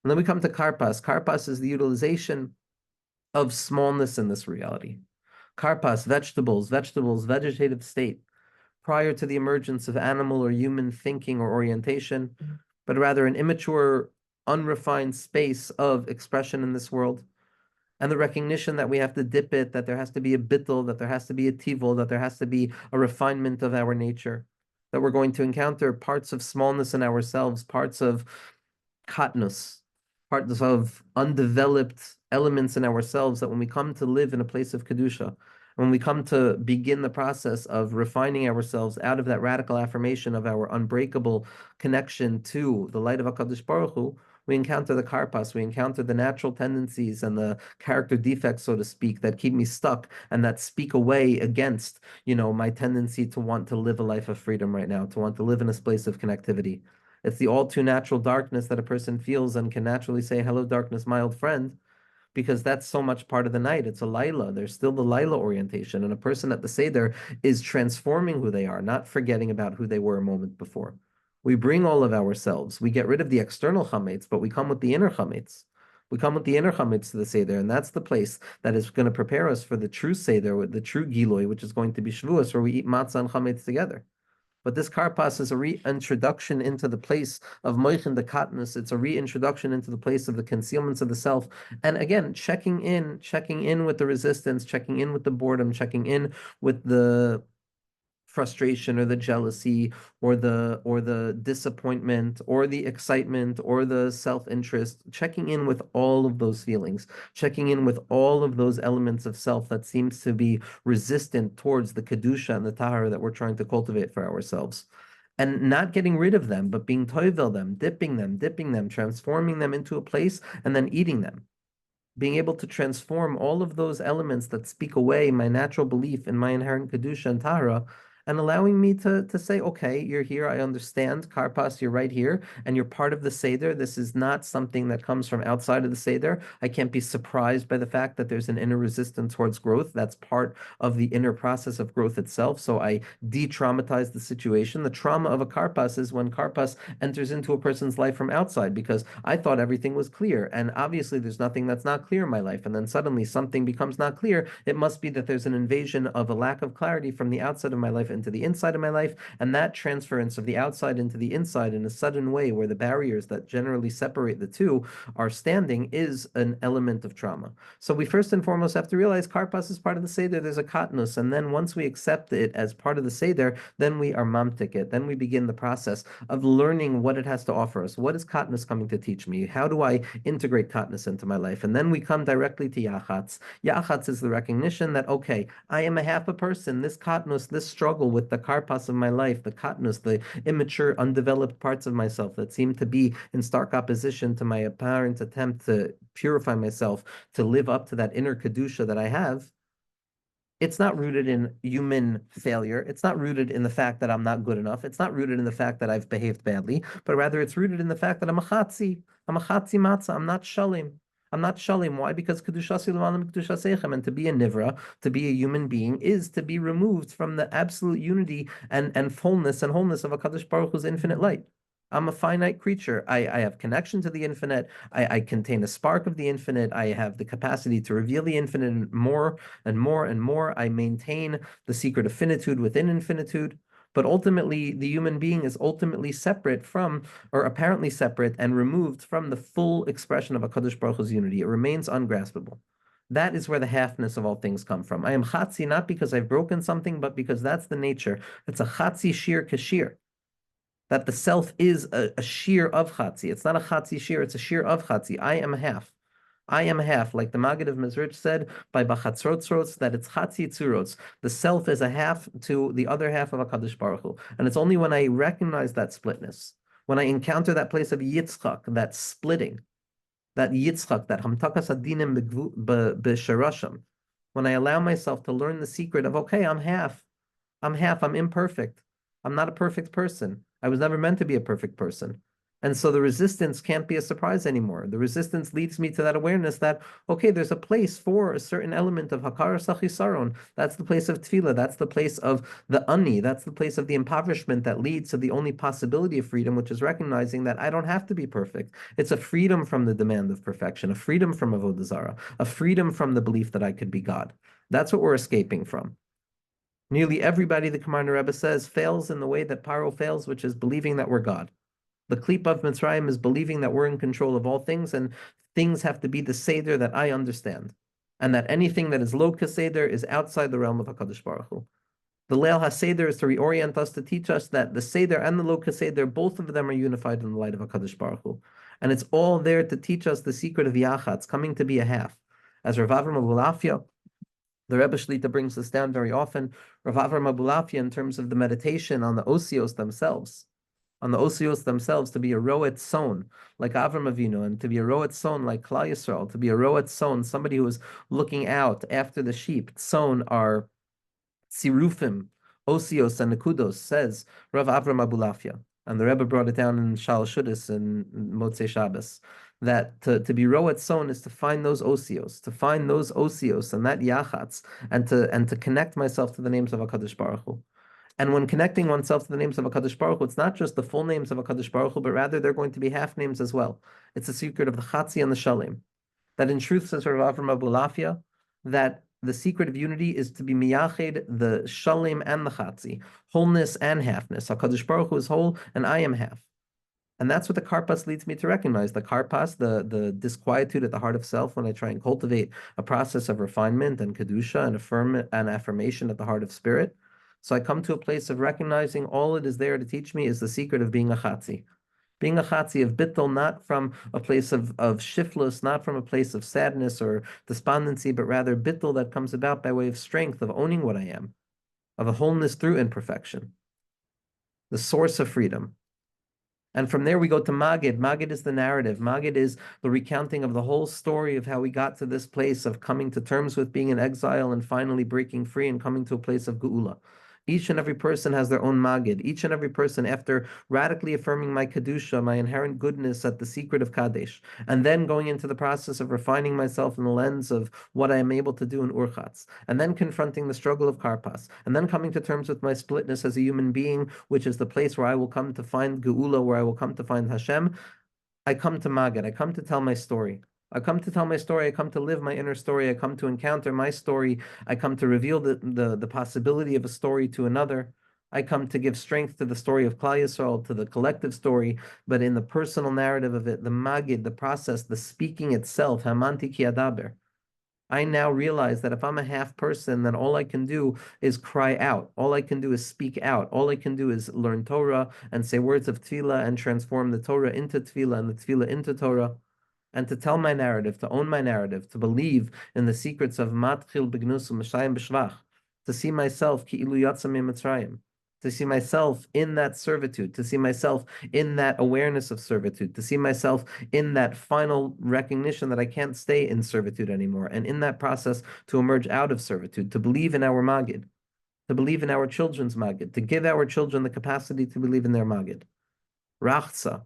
And then we come to Karpas. Karpas is the utilization of smallness in this reality. Karpas, vegetables, vegetative state, prior to the emergence of animal or human thinking or orientation, but rather an immature, unrefined space of expression in this world. And the recognition that we have to dip it, that there has to be a bittul, that there has to be a tivul, that there has to be a refinement of our nature, that we're going to encounter parts of smallness in ourselves, parts of katnus, parts of undeveloped elements in ourselves, that when we come to live in a place of kedusha, when we come to begin the process of refining ourselves out of that radical affirmation of our unbreakable connection to the light of HaKadosh Baruch Hu, we encounter the karpas, we encounter the natural tendencies and the character defects, so to speak, that keep me stuck and that speak away against, my tendency to want to live a life of freedom right now, to want to live in a place of connectivity. It's the all too natural darkness that a person feels and can naturally say, hello, darkness, my old friend, because that's so much part of the night. It's a Laila. There's still the Laila orientation. And a person at the Seder is transforming who they are, not forgetting about who they were a moment before. We bring all of ourselves. We get rid of the external chametz, but we come with the inner chametz. We come with the inner chametz to the Seder, and that's the place that is going to prepare us for the true Seder, with the true Giloi, which is going to be Shavuos, where we eat matzah and chametz together. But this karpas is a reintroduction into the place of moichin the katnus. It's a reintroduction into the place of the concealments of the self. And again, checking in with the resistance, checking in with the boredom, checking in with the frustration or the jealousy or the disappointment or the excitement or the self-interest, checking in with all of those feelings, checking in with all of those elements of self that seems to be resistant towards the kedusha and the tahara that we're trying to cultivate for ourselves. And not getting rid of them, but being toivel them, dipping them, transforming them into a place and then eating them. Being able to transform all of those elements that speak away my natural belief in my inherent kedusha and tahara, and allowing me to say, okay, you're here, I understand, Karpas, you're right here, and you're part of the Seder. This is not something that comes from outside of the Seder. I can't be surprised by the fact that there's an inner resistance towards growth. That's part of the inner process of growth itself. So I de-traumatize the situation. The trauma of a Karpas is when Karpas enters into a person's life from outside, because I thought everything was clear, and obviously there's nothing that's not clear in my life, and then suddenly something becomes not clear. It must be that there's an invasion of a lack of clarity from the outside of my life into the inside of my life, and that transference of the outside into the inside in a sudden way where the barriers that generally separate the two are standing is an element of trauma. So we first and foremost have to realize Karpas is part of the Seder. There's a katnus, and then once we accept it as part of the Seder, then we are mamtik it. Then we begin the process of learning what it has to offer us. What is katnus coming to teach me? How do I integrate katnus into my life? And then we come directly to Yachatz. Yachatz is the recognition that, okay, I am a half a person. This katnus, this struggle with the karpas of my life, the katnus, the immature, undeveloped parts of myself that seem to be in stark opposition to my apparent attempt to purify myself, to live up to that inner kedusha that I have. It's not rooted in human failure. It's not rooted in the fact that I'm not good enough. It's not rooted in the fact that I've behaved badly, but rather it's rooted in the fact that I'm a chatzi. I'm a chatzi matzah. I'm not shalim. I'm not shalim. Why? Because kedushasi l'malam kedushasechem, and to be a nivra, to be a human being, is to be removed from the absolute unity and fullness and wholeness of HaKadosh Baruch Hu's infinite light. I'm a finite creature. I have connection to the infinite. I contain a spark of the infinite. I have the capacity to reveal the infinite and more and more and more. I maintain the secret of finitude within infinitude. But ultimately, the human being is ultimately separate from, or apparently separate and removed from the full expression of HaKadosh Baruch Hu's unity. It remains ungraspable. That is where the halfness of all things come from. I am chatzi not because I've broken something, but because that's the nature. It's a chatzi shir kashir. That the self is a shear of chatzi. It's not a chatzi shear, it's a shear of chatzi. I am half. I am half, like the Maggid of Mizrich said by Bachatzotzrots, that it's chatzi tzurots. The self is a half to the other half of HaKadosh Baruch Hu. And it's only when I recognize that splitness, when I encounter that place of yitzchak, that splitting, that yitzchak, that hamtakas adinim b'sharasham, when I allow myself to learn the secret of, okay, I'm half, I'm imperfect. I'm not a perfect person. I was never meant to be a perfect person. And so the resistance can't be a surprise anymore. The resistance leads me to that awareness that, okay, there's a place for a certain element of hakara sachisaron. That's the place of tefillah. That's the place of the ani. That's the place of the impoverishment that leads to the only possibility of freedom, which is recognizing that I don't have to be perfect. It's a freedom from the demand of perfection, a freedom from avodah zarah, a freedom from the belief that I could be God. That's what we're escaping from. Nearly everybody, the Kamar Rebbe says, fails in the way that Paro fails, which is believing that we're God. The Klip of Mitzrayim is believing that we're in control of all things, and things have to be the Seder that I understand, and that anything that is lo Seder is outside the realm of HaKadosh Baruch Hu. The Leil HaSeder is to reorient us, to teach us that the Seder and the lo Seder, both of them are unified in the light of HaKadosh Baruch Hu. And it's all there to teach us the secret of Yachatz, coming to be a half. As Rav Avram Abulafia, the Rebbe Shlita brings this down very often. Rav Avram Abulafia, in terms of the meditation on the osios themselves, to be a roet son like Avram Avinu, and to be a roet son like Klal Yisrael, to be a roet son, somebody who is looking out after the sheep. Son are sirufim, osios, and nekudos, says Rav Avram Abulafia. And the Rebbe brought it down in Shal Shudis and Motzei Shabbos, that to be roet son is to find those osios, and that yachatz, and to connect myself to the names of HaKadosh Baruch Hu. And when connecting oneself to the names of HaKadosh Baruch Hu, it's not just the full names of HaKadosh Baruch Hu, but rather they're going to be half names as well. It's the secret of the Chatzi and the Shalim. That in truth, says Rav Avram Abulafia, that the secret of unity is to be miyached, the Shalim and the Chatzi, wholeness and halfness. HaKadosh Baruch Hu is whole, and I am half. And that's what the Karpas leads me to recognize. The Karpas, the disquietude at the heart of self, when I try and cultivate a process of refinement and kedusha and affirmation at the heart of spirit. So I come to a place of recognizing all it is there to teach me is the secret of being a chatzi. Being a chatzi of bittul, not from a place of shiftless, not from a place of sadness or despondency, but rather bittul that comes about by way of strength, of owning what I am, of a wholeness through imperfection, the source of freedom. And from there we go to Maggid. Maggid is the narrative. Maggid is the recounting of the whole story of how we got to this place of coming to terms with being in exile and finally breaking free and coming to a place of Geula. Each and every person has their own Maggid. Each and every person, after radically affirming my Kedusha, my inherent goodness at the secret of Kadesh, and then going into the process of refining myself in the lens of what I am able to do in Urchatz, and then confronting the struggle of Karpas, and then coming to terms with my splitness as a human being, which is the place where I will come to find Geula, where I will come to find Hashem, I come to Maggid. I come to tell my story. I come to tell my story. I come to live my inner story. I come to encounter my story. I come to reveal the possibility of a story to another. I come to give strength to the story of Klal Yisrael, to the collective story, but in the personal narrative of it, the Maggid, the process, the speaking itself, Hamanti ki adaber. I now realize that if I'm a half person, then all I can do is cry out. All I can do is speak out. All I can do is learn Torah and say words of tefillah and transform the Torah into tefillah and the tefillah into Torah. And to tell my narrative, to own my narrative, to believe in the secrets of Matchil Begnus Meshayim B'Shvach, to see myself Ki'ilu Yatzam Mitzrayim, to see myself in that servitude, to see myself in that awareness of servitude, to see myself in that final recognition that I can't stay in servitude anymore, and in that process to emerge out of servitude, to believe in our Maggid, to believe in our children's Maggid, to give our children the capacity to believe in their Maggid. Rachtzah.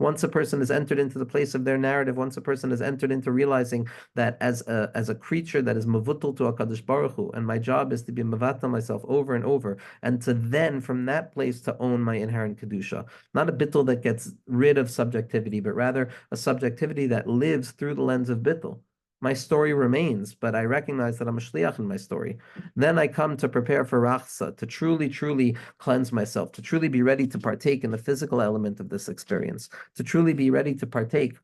Once a person has entered into the place of their narrative, once a person has entered into realizing that as a creature that is mavutal to HaKadosh Baruch Hu, and my job is to be mavatal myself over and over, and to then from that place to own my inherent kedusha, not a bittul that gets rid of subjectivity, but rather a subjectivity that lives through the lens of bittul. My story remains, but I recognize that I'm a shliach in my story. Then I come to prepare for Rachtzah, to truly, truly cleanse myself, to truly be ready to partake in the physical element of this experience, to truly be ready to partake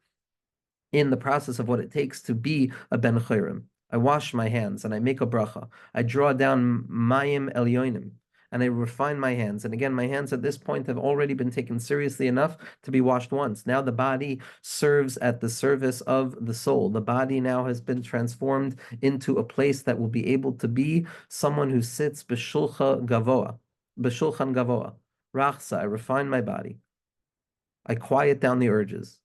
in the process of what it takes to be a ben chayrim, I wash my hands and I make a bracha. I draw down mayim elyonim and I refine my hands. And again, my hands at this point have already been taken seriously enough to be washed once. Now the body serves at the service of the soul. The body now has been transformed into a place that will be able to be someone who sits b'shulchan gavoa, Rachtzah. I refine my body. I quiet down the urges.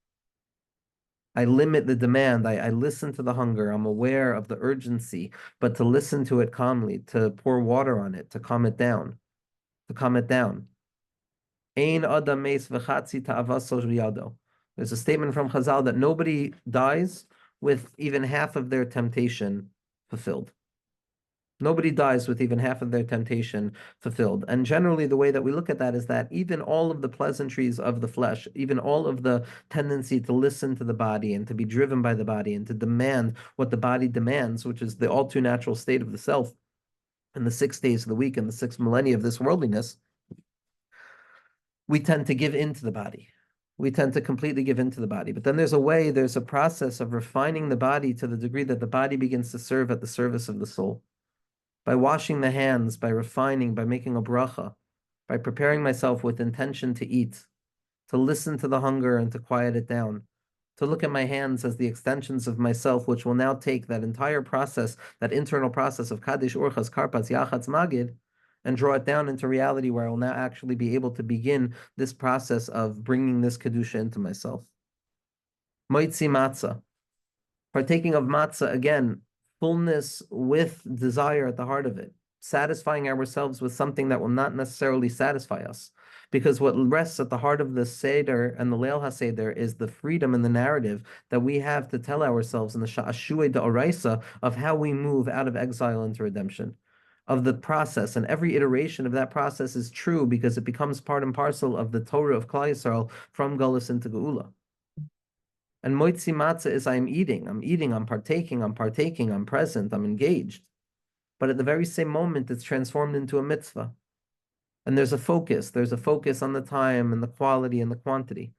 I limit the demand. I listen to the hunger. I'm aware of the urgency, but to listen to it calmly, to pour water on it, to calm it down, to calm it down. Ein adam meis v'chatzi ta'avaso yado. There's a statement from Chazal that nobody dies with even half of their temptation fulfilled. Nobody dies with even half of their temptation fulfilled. And generally, the way that we look at that is that even all of the pleasantries of the flesh, even all of the tendency to listen to the body and to be driven by the body and to demand what the body demands, which is the all too natural state of the self in the 6 days of the week and the 6 millennia of this worldliness, we tend to give into the body. We tend to completely give into the body. But then there's a process of refining the body to the degree that the body begins to serve at the service of the soul. By washing the hands, by refining, by making a bracha, by preparing myself with intention to eat, to listen to the hunger and to quiet it down, to look at my hands as the extensions of myself, which will now take that entire process, that internal process of Kadesh, Urchatz, Karpas, Yachatz, Maggid, and draw it down into reality where I will now actually be able to begin this process of bringing this Kedusha into myself. Motzi Matzah, partaking of matzah, again, fullness with desire at the heart of it, satisfying ourselves with something that will not necessarily satisfy us. Because what rests at the heart of the Seder and the Leil HaSeder is the freedom and the narrative that we have to tell ourselves in the Sha'ashuei D'Oraisa of how we move out of exile into redemption, of the process. And every iteration of that process is true because it becomes part and parcel of the Torah of Klal Yisrael from Galus into Geula. And Motzi Matzah is I'm eating, I'm partaking, I'm present, I'm engaged. But at the very same moment, it's transformed into a mitzvah. And there's a focus on the time and the quality and the quantity.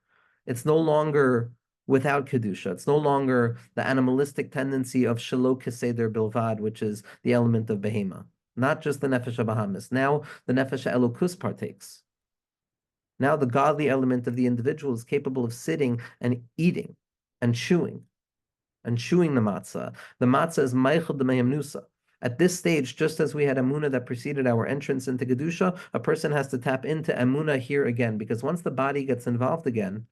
It's no longer without Kedusha. It's no longer the animalistic tendency of Shelo Keseder Bilvad, which is the element of Behema. Not just the Nefesh HaBahamis. Now the Nefesh HaElokus partakes. Now the godly element of the individual is capable of sitting and eating and chewing the matzah. The matzah is Meichel de Meyamnusa. At this stage, just as we had Emunah that preceded our entrance into Kedusha, a person has to tap into Emunah here again, because once the body gets involved again,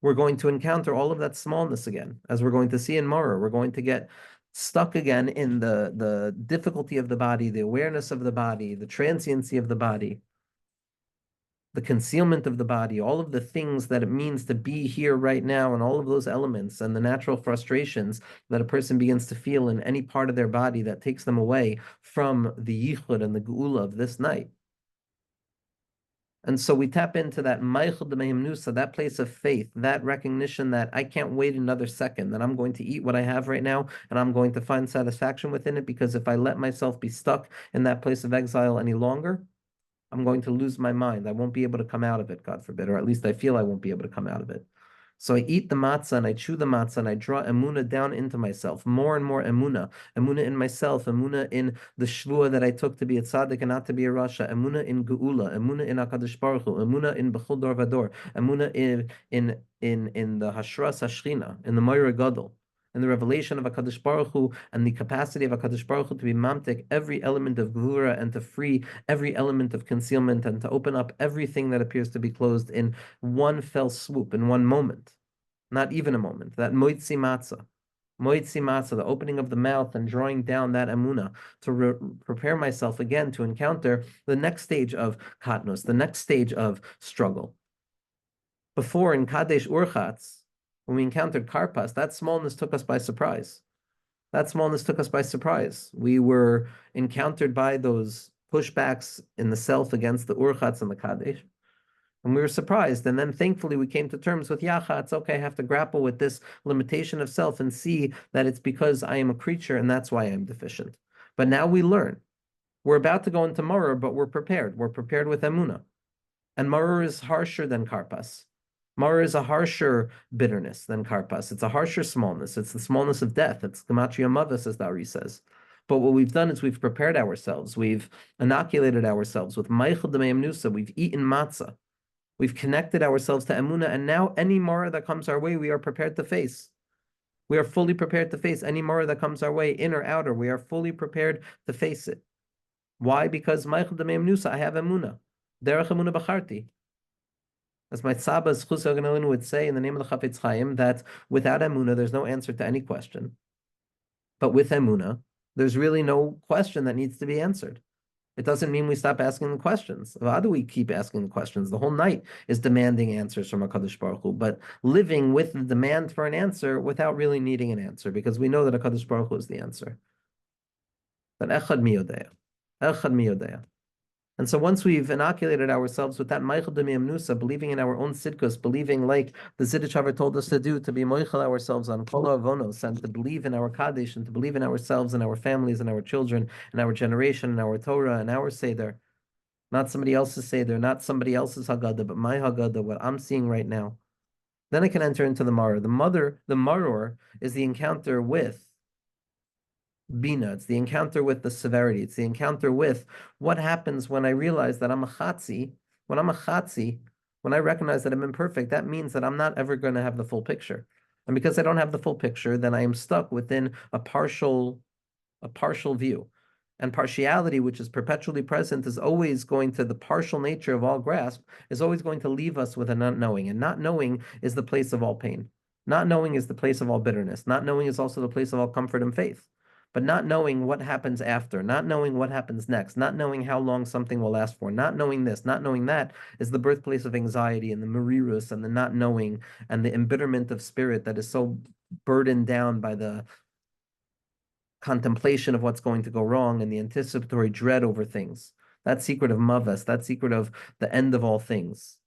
we're going to encounter all of that smallness again. As we're going to see in Maror, we're going to get stuck again in the difficulty of the body, the awareness of the body, the transiency of the body, the concealment of the body, all of the things that it means to be here right now, and all of those elements and the natural frustrations that a person begins to feel in any part of their body that takes them away from the yichud and the geula of this night. And so we tap into that meichel d'mehimnusa, that place of faith, that recognition that I can't wait another second, that I'm going to eat what I have right now, and I'm going to find satisfaction within it, because if I let myself be stuck in that place of exile any longer, I'm going to lose my mind. I won't be able to come out of it, God forbid, or at least I feel I won't be able to come out of it. So I eat the matzah and I chew the matzah and I draw emunah down into myself, more and more emunah in myself, emunah in the shvua that I took to be a tzaddik and not to be a rasha, emunah in geula, emunah in HaKadosh Baruch Hu, emunah in bechol dor vador, emunah in the hashras hashchina, in the Maror Gadol, and the revelation of HaKadosh Baruch Hu, and the capacity of HaKadosh Baruch Hu to be mamtek every element of gvura and to free every element of concealment and to open up everything that appears to be closed in one fell swoop, in one moment, not even a moment. That Motzi Matzah, the opening of the mouth and drawing down that emunah to prepare myself again to encounter the next stage of katnos, the next stage of struggle. Before in Kadesh Urchatz, when we encountered Karpas, that smallness took us by surprise. We were encountered by those pushbacks in the self against the Urchatz and the Kadesh. And we were surprised. And then thankfully we came to terms with Yachatz. Okay, I have to grapple with this limitation of self and see that it's because I am a creature and that's why I'm deficient. But now we learn. We're about to go into Maror, but we're prepared. We're prepared with Emunah. And Maror is harsher than Karpas. Maror is a harsher bitterness than Karpas. It's a harsher smallness. It's the smallness of death. It's Gematria Mavas, as the Ari says. But what we've done is we've prepared ourselves. We've inoculated ourselves with Meichel D'Meim Nusa. We've eaten matzah. We've connected ourselves to Emunah. And now any Maror that comes our way, we are prepared to face. We are fully prepared to face any Maror that comes our way, in or outer. We are fully prepared to face it. Why? Because Meichel D'Meim Nusa, I have Emunah. Derech Emunah B'charti. As my Tzabba's Chus Haganelin would say in the name of the Chafetz Chaim, that without Emunah, there's no answer to any question. But with Emunah, there's really no question that needs to be answered. It doesn't mean we stop asking the questions. How do we keep asking the questions? The whole night is demanding answers from HaKadosh Baruch Hu, but living with the demand for an answer without really needing an answer, because we know that HaKadosh Baruch Hu is the answer. But Echad mi yodea. Echad mi yodea. And so once we've inoculated ourselves with that Meichel D'Meim Nusa, believing in our own Sidkus, believing like the Zidichaver told us to do, to be Moichel ourselves on Kol Avonos, and to believe in our Kadesh, and to believe in ourselves and our families and our children and our generation and our Torah and our Seder. Not somebody else's Seder, not somebody else's Haggadah, but my Haggadah, what I'm seeing right now. Then I can enter into the Maror. The Maror is the encounter with Bina. It's the encounter with the severity. It's the encounter with what happens when I realize that I'm a chatzi. When I'm a chatzi, when I recognize that I'm imperfect, that means that I'm not ever going to have the full picture. And because I don't have the full picture, then I am stuck within a partial view. And partiality, which is perpetually present, is always going to, the partial nature of all grasp, is always going to leave us with a not knowing. And not knowing is the place of all pain. Not knowing is the place of all bitterness. Not knowing is also the place of all comfort and faith. But not knowing what happens after, not knowing what happens next, not knowing how long something will last for, not knowing this, not knowing that, is the birthplace of anxiety and the merirus and the not knowing and the embitterment of spirit that is so burdened down by the contemplation of what's going to go wrong and the anticipatory dread over things. That secret of Maves, that secret of the end of all things,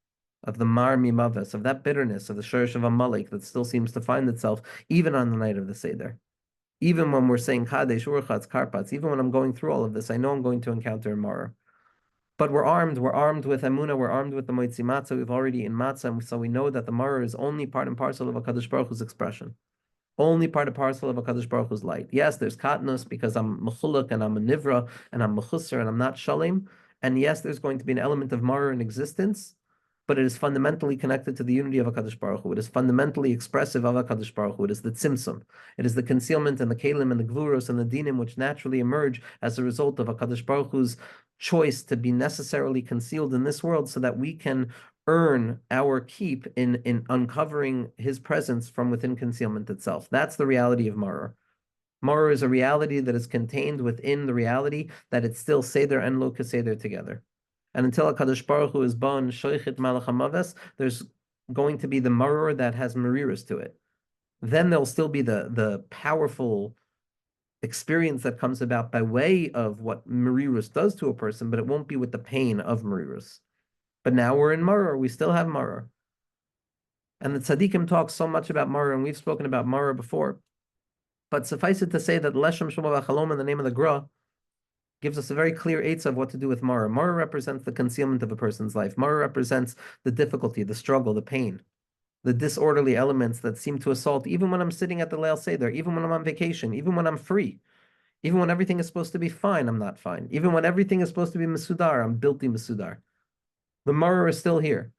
of the Mar Mi Maves, of that bitterness, of the Shorish of Amalek that still seems to find itself even on the night of the Seder. Even when we're saying Kadesh, Urchatz, Karpas, even when I'm going through all of this, I know I'm going to encounter Maror. But we're armed with Emunah, we're armed with the Motzi Matzah, we've already eaten Matzah, and so we know that the Maror is only part and parcel of a Kadosh Baruch Hu's expression. Only part and parcel of a Kadosh Baruch Hu's light. Yes, there's Katnus because I'm Mechuluk and I'm a Nivra and I'm Mechusser and I'm not Shalim. And yes, there's going to be an element of Maror in existence, but it is fundamentally connected to the unity of HaKadosh Baruch Hu. It is fundamentally expressive of HaKadosh Baruch Hu. It is the tzimtzum. It is the concealment and the kalim and the gvuros and the dinim which naturally emerge as a result of HaKadosh Baruch Hu's choice to be necessarily concealed in this world so that we can earn our keep in uncovering his presence from within concealment itself. That's the reality of Maror. Maror is a reality that is contained within the reality that it's still Seder and Lo Seder together. And until HaKadosh Baruch Hu is born, Shoichet Malach HaMaves, there's going to be the Maror that has Mariris to it. Then there'll still be the powerful experience that comes about by way of what Mariris does to a person, but it won't be with the pain of Mariris. But now we're in Maror, we still have Maror. And the Tzaddikim talk so much about Maror, and we've spoken about Maror before. But suffice it to say that Leshem Shema V'Chalom in the name of the Gra gives us a very clear eitzah of what to do with Maror. Maror represents the concealment of a person's life. Maror represents the difficulty, the struggle, the pain, the disorderly elements that seem to assault even when I'm sitting at the Leil Seder, even when I'm on vacation, even when I'm free, even when everything is supposed to be fine, I'm not fine. Even when everything is supposed to be Mesudar, I'm bilti Mesudar. The Maror is still here.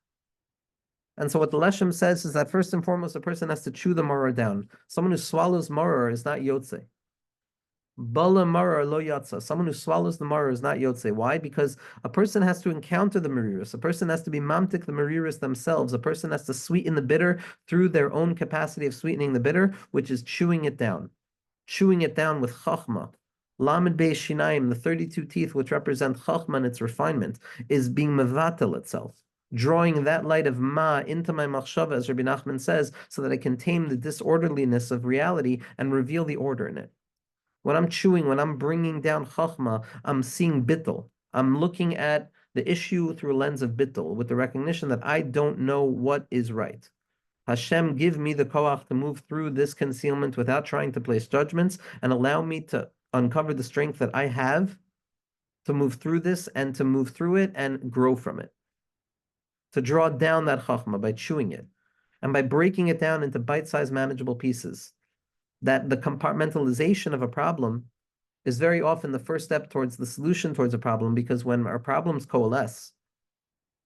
And so what the Leshem says is that first and foremost, a person has to chew the Maror down. Someone who swallows Maror is not Yotze. Bala Maror lo Yatza. Someone who swallows the Maror is not Yotze. Why? Because a person has to encounter the Mariris. A person has to be mamtik the Mariris themselves. A person has to sweeten the bitter through their own capacity of sweetening the bitter, which is chewing it down. Chewing it down with Chachma. Lamed Beis Shinaim, the 32 teeth which represent Chachma and its refinement, is being mevatel itself. Drawing that light of Ma into my machshava, as Rabbi Nachman says, so that I can tame the disorderliness of reality and reveal the order in it. When I'm chewing, when I'm bringing down Chachma, I'm seeing Bittul. I'm looking at the issue through a lens of Bittul, with the recognition that I don't know what is right. Hashem, give me the koach to move through this concealment without trying to place judgments, and allow me to uncover the strength that I have to move through this and to move through it and grow from it. To draw down that chachma by chewing it. and by breaking it down into bite-sized manageable pieces, that the compartmentalization of a problem is very often the first step towards the solution towards a problem, because when our problems coalesce,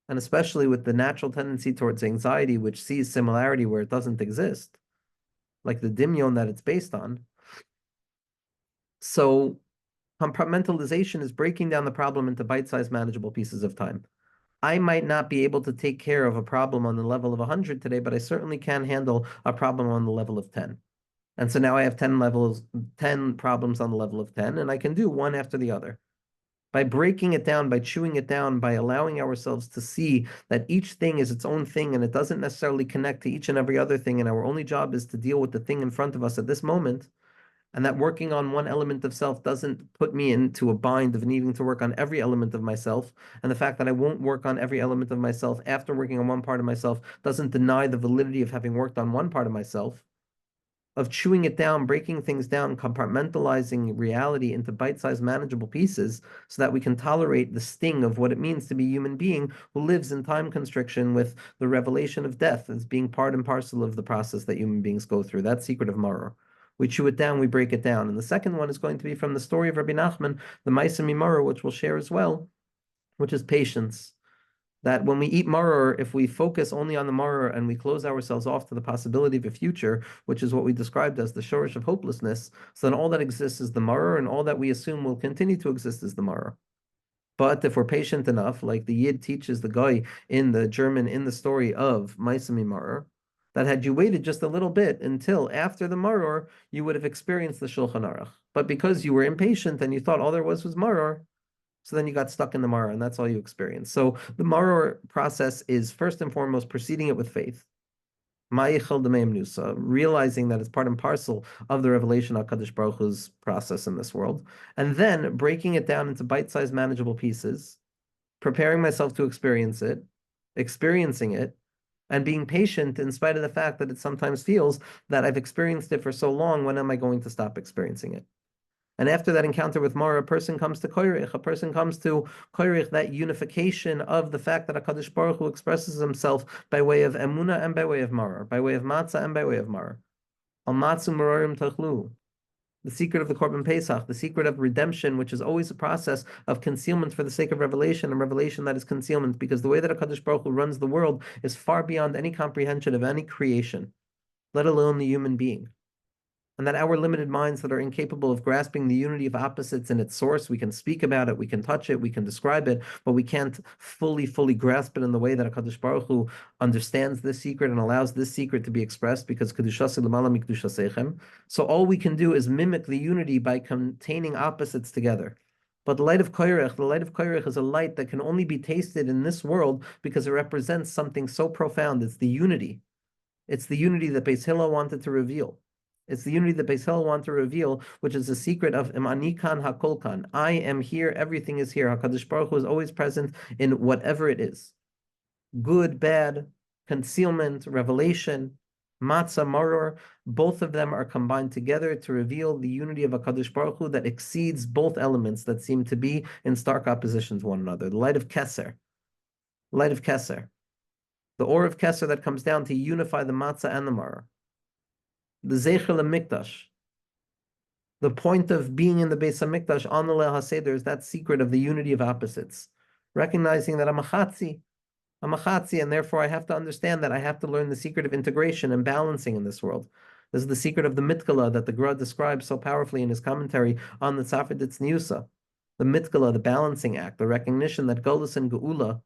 and especially with the natural tendency towards anxiety, which sees similarity where it doesn't exist, like the dimyon that it's based on. So compartmentalization is breaking down the problem into bite-sized manageable pieces of time. I might not be able to take care of a problem on the level of 100 today, but I certainly can handle a problem on the level of 10. And so now I have 10 problems on the level of 10, and I can do one after the other. By breaking it down, by chewing it down, by allowing ourselves to see that each thing is its own thing and it doesn't necessarily connect to each and every other thing, and our only job is to deal with the thing in front of us at this moment, and that working on one element of self doesn't put me into a bind of needing to work on every element of myself, and the fact that I won't work on every element of myself after working on one part of myself doesn't deny the validity of having worked on one part of myself, of chewing it down, breaking things down, compartmentalizing reality into bite-sized manageable pieces so that we can tolerate the sting of what it means to be a human being who lives in time constriction with the revelation of death as being part and parcel of the process that human beings go through. That's secret of Maror. We chew it down, we break it down. And the second one is going to be from the story of Rabbi Nachman, the Ma'aseh Maror, which we'll share as well, which is patience. That when we eat maror, if we focus only on the maror and we close ourselves off to the possibility of a future, which is what we described as the shorish of hopelessness, so then all that exists is the maror, and all that we assume will continue to exist is the maror. But if we're patient enough, like the Yid teaches the guy in the story of Ma'aseh Maror, that had you waited just a little bit until after the maror, you would have experienced the Shulchan Oreich. But because you were impatient and you thought all there was maror, so then you got stuck in the Maror, and that's all you experienced. So the Maror process is first and foremost preceding it with faith. Realizing that it's part and parcel of the revelation of Kadesh Baruch Hu's process in this world. And then breaking it down into bite-sized manageable pieces, preparing myself to experience it, experiencing it, and being patient in spite of the fact that it sometimes feels that I've experienced it for so long, when am I going to stop experiencing it? And after that encounter with Maror, a person comes to Korech, that unification of the fact that HaKadosh Baruch Hu expresses himself by way of Emunah and by way of Maror, by way of Matzah and by way of Maror. Al Matzu Marorim Tachlu, the secret of the Korban Pesach, the secret of redemption, which is always a process of concealment for the sake of revelation, and revelation that is concealment, because the way that HaKadosh Baruch Hu runs the world is far beyond any comprehension of any creation, let alone the human being. And that our limited minds that are incapable of grasping the unity of opposites in its source, we can speak about it, we can touch it, we can describe it, but we can't fully grasp it in the way that HaKadosh Baruch Hu understands this secret and allows this secret to be expressed, because Kedushasi l'mala mikdushaseichem. So all we can do is mimic the unity by containing opposites together. But the light of Korech is a light that can only be tasted in this world because it represents something so profound. It's the unity. It's the unity that Beis Hillel wanted to reveal. It's the unity that Beis Hillel wants to reveal, which is the secret of Imani Kan Hakol Kan. I am here, everything is here. HaKadosh Baruch Hu is always present in whatever it is. Good, bad, concealment, revelation, Matzah, Maror, both of them are combined together to reveal the unity of HaKadosh Baruch Hu that exceeds both elements that seem to be in stark opposition to one another. The light of Keser. The ore of Keser that comes down to unify the Matzah and the Maror. The Zecher HaMikdash, the point of being in the Beis HaMikdash on the Leil HaSeder is that secret of the unity of opposites, recognizing that I'm a Chatzi, and therefore I have to understand that I have to learn the secret of integration and balancing in this world. This is the secret of the Mitkala that the Gra describes so powerfully in his commentary on the Tzafun Nirtzah. The Mitkala, the balancing act, the recognition that Golus and Geula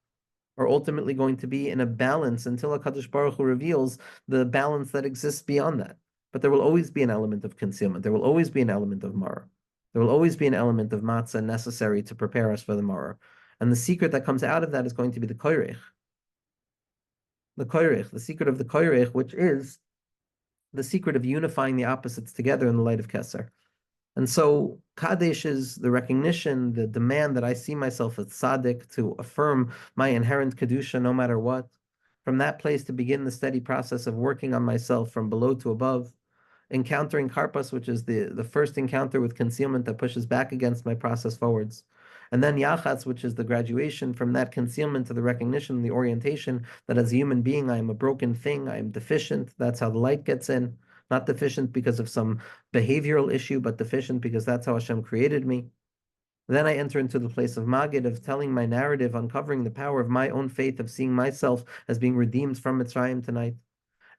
are ultimately going to be in a balance until HaKadosh Baruch Hu reveals the balance that exists beyond that. But there will always be an element of concealment. There will always be an element of Maror. There will always be an element of Matzah necessary to prepare us for the Maror. And the secret that comes out of that is going to be the Korech. The secret of the Korech, which is the secret of unifying the opposites together in the light of Keser. And so Kadesh is the recognition, the demand that I see myself as tzaddik, to affirm my inherent kedusha no matter what. From that place to begin the steady process of working on myself from below to above, encountering Karpas, which is the first encounter with concealment that pushes back against my process forwards. And then Yachatz, which is the graduation from that concealment to the recognition, the orientation that as a human being, I am a broken thing, I am deficient. That's how the light gets in. Not deficient because of some behavioral issue, but deficient because that's how Hashem created me. Then I enter into the place of Maggid, of telling my narrative, uncovering the power of my own faith, of seeing myself as being redeemed from Mitzrayim tonight.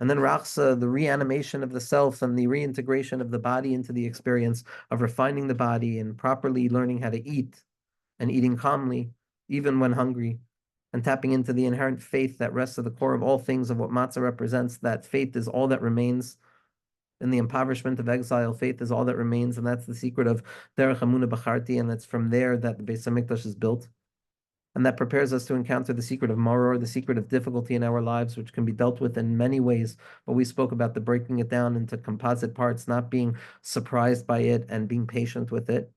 And then Rachtzah, the reanimation of the self and the reintegration of the body into the experience of refining the body and properly learning how to eat and eating calmly, even when hungry, and tapping into the inherent faith that rests at the core of all things of what matzah represents, that faith is all that remains. In the impoverishment of exile, faith is all that remains, and that's the secret of Derech Emunah B'charti, and it's from there that the Beis Hamikdash is built. And that prepares us to encounter the secret of Maror, the secret of difficulty in our lives, which can be dealt with in many ways. But we spoke about the breaking it down into composite parts, not being surprised by it and being patient with it.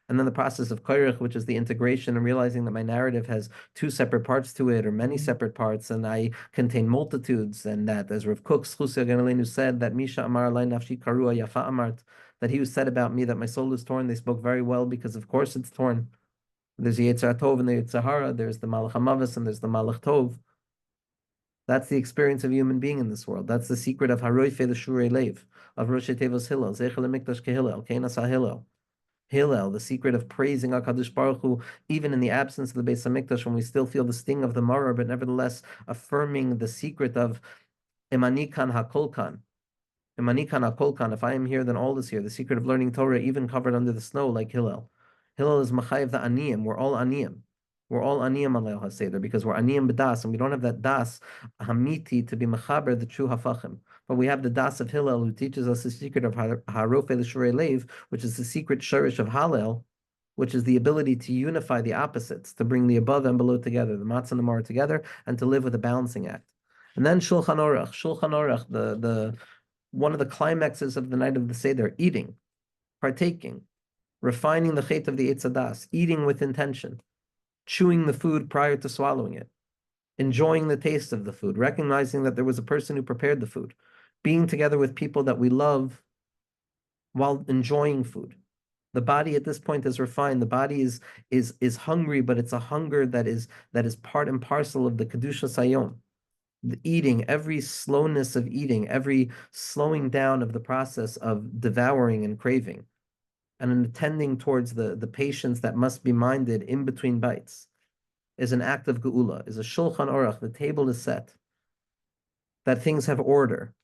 And then the process of Korech, which is the integration and realizing that my narrative has two separate parts to it or many separate parts, and I contain multitudes, and that, as Rav Kook said, that Misha Amar Alai Nafshi Karua Yafa Amart, that he who said about me that my soul is torn, they spoke very well because of course it's torn. There's the Yetzer Tov and the Yetzer Hara, there's the Malach HaMavos and there's the Malach Tov. That's the experience of a human being in this world. That's the secret of Haroife the Shurei Lev, of Rosh Tevos Hillel, Zechel Mikdash Kehillel, Keinas HaHillel. Hallel, the secret of praising HaKadosh Baruch Hu, even in the absence of the Beis Hamikdash, when we still feel the sting of the Maror, but nevertheless affirming the secret of Imani Kan HaKol Kan. Imani Kan HaKol Kan, if I am here, then all is here. The secret of learning Torah, even covered under the snow, like Hillel. Hillel is Machayev the Aniyim. We're all Aniyim. We're all Aniyim on Leil HaSeder, because we're Aniyim B'das, and we don't have that Das Hamiti to be Mechaber, the true Hafachim. But we have the Das of Hillel, who teaches us the secret of Harofe L'Shurei Lev, which is the secret shurish of Hallel, which is the ability to unify the opposites, to bring the above and below together, the Matzah and the Maror together, and to live with a balancing act. And then Shulchan Oreich. Shulchan Oreich, the one of the climaxes of the night of the Seder, eating, partaking, refining the chait of the Eitz Hadas, eating with intention, chewing the food prior to swallowing it, enjoying the taste of the food, recognizing that there was a person who prepared the food, being together with people that we love while enjoying food. The body at this point is refined. The body is hungry, but it's a hunger that is part and parcel of the Kedusha Sayom. The eating, every slowness of eating, every slowing down of the process of devouring and craving, and an attending towards the patience that must be minded in between bites, is an act of geula, is a Shulchan Oreich. The table is set, that things have order.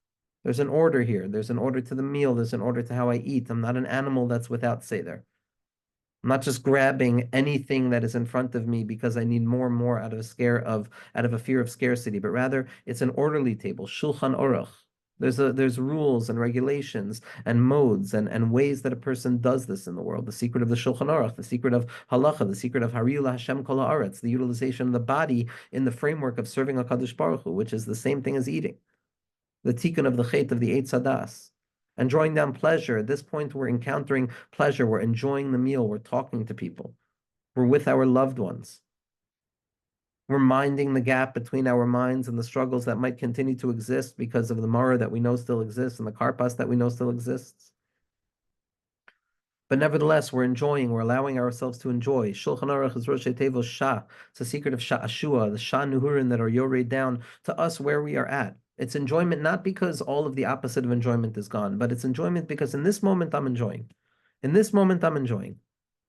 There's an order here. There's an order to the meal. There's an order to how I eat. I'm not an animal that's without Seder. I'm not just grabbing anything that is in front of me because I need more and more out of a fear of scarcity, but rather it's an orderly table, Shulchan Oreich. There's rules and regulations and modes and ways that a person does this in the world. The secret of the Shulchan Oreich, the secret of halacha, the secret of Hariyu Hashem Kol Haaretz, the utilization of the body in the framework of serving HaKadosh Baruch Hu, which is the same thing as eating. The tikkun of the chait of the Eitz Hadas, and drawing down pleasure. At this point, we're encountering pleasure. We're enjoying the meal. We're talking to people. We're with our loved ones. We're minding the gap between our minds and the struggles that might continue to exist because of the Maror that we know still exists and the Karpas that we know still exists. But nevertheless, we're enjoying, we're allowing ourselves to enjoy. Shulchan Oreich is Rosh Tevos Shah. It's a secret of Shah Ashua, the Shah Nuhurin that are yored down to us where we are at. It's enjoyment not because all of the opposite of enjoyment is gone, but it's enjoyment because in this moment I'm enjoying. In this moment I'm enjoying.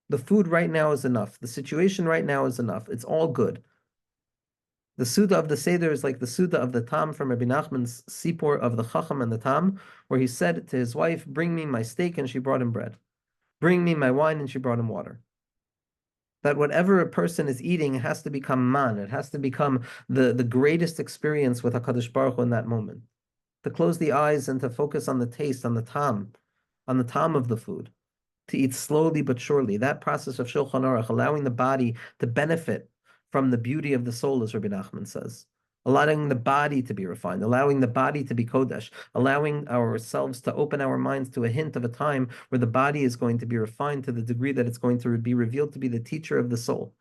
The food right now is enough. The situation right now is enough. It's all good. The Suda of the Seder is like the Suda of the Tam from Rabbi Nachman's Sipur of the Chacham and the Tam, where he said to his wife, "Bring me my steak," and she brought him bread. "Bring me my wine," and she brought him water. That whatever a person is eating has to become man. It has to become the greatest experience with HaKadosh Baruch Hu in that moment. To close the eyes and to focus on the taste, on the tam of the food. To eat slowly but surely. That process of Shulchan Oreich, allowing the body to benefit from the beauty of the soul, as Rabbi Nachman says. Allowing the body to be refined, allowing the body to be Kodesh, allowing ourselves to open our minds to a hint of a time where the body is going to be refined to the degree that it's going to be revealed to be the teacher of the soul.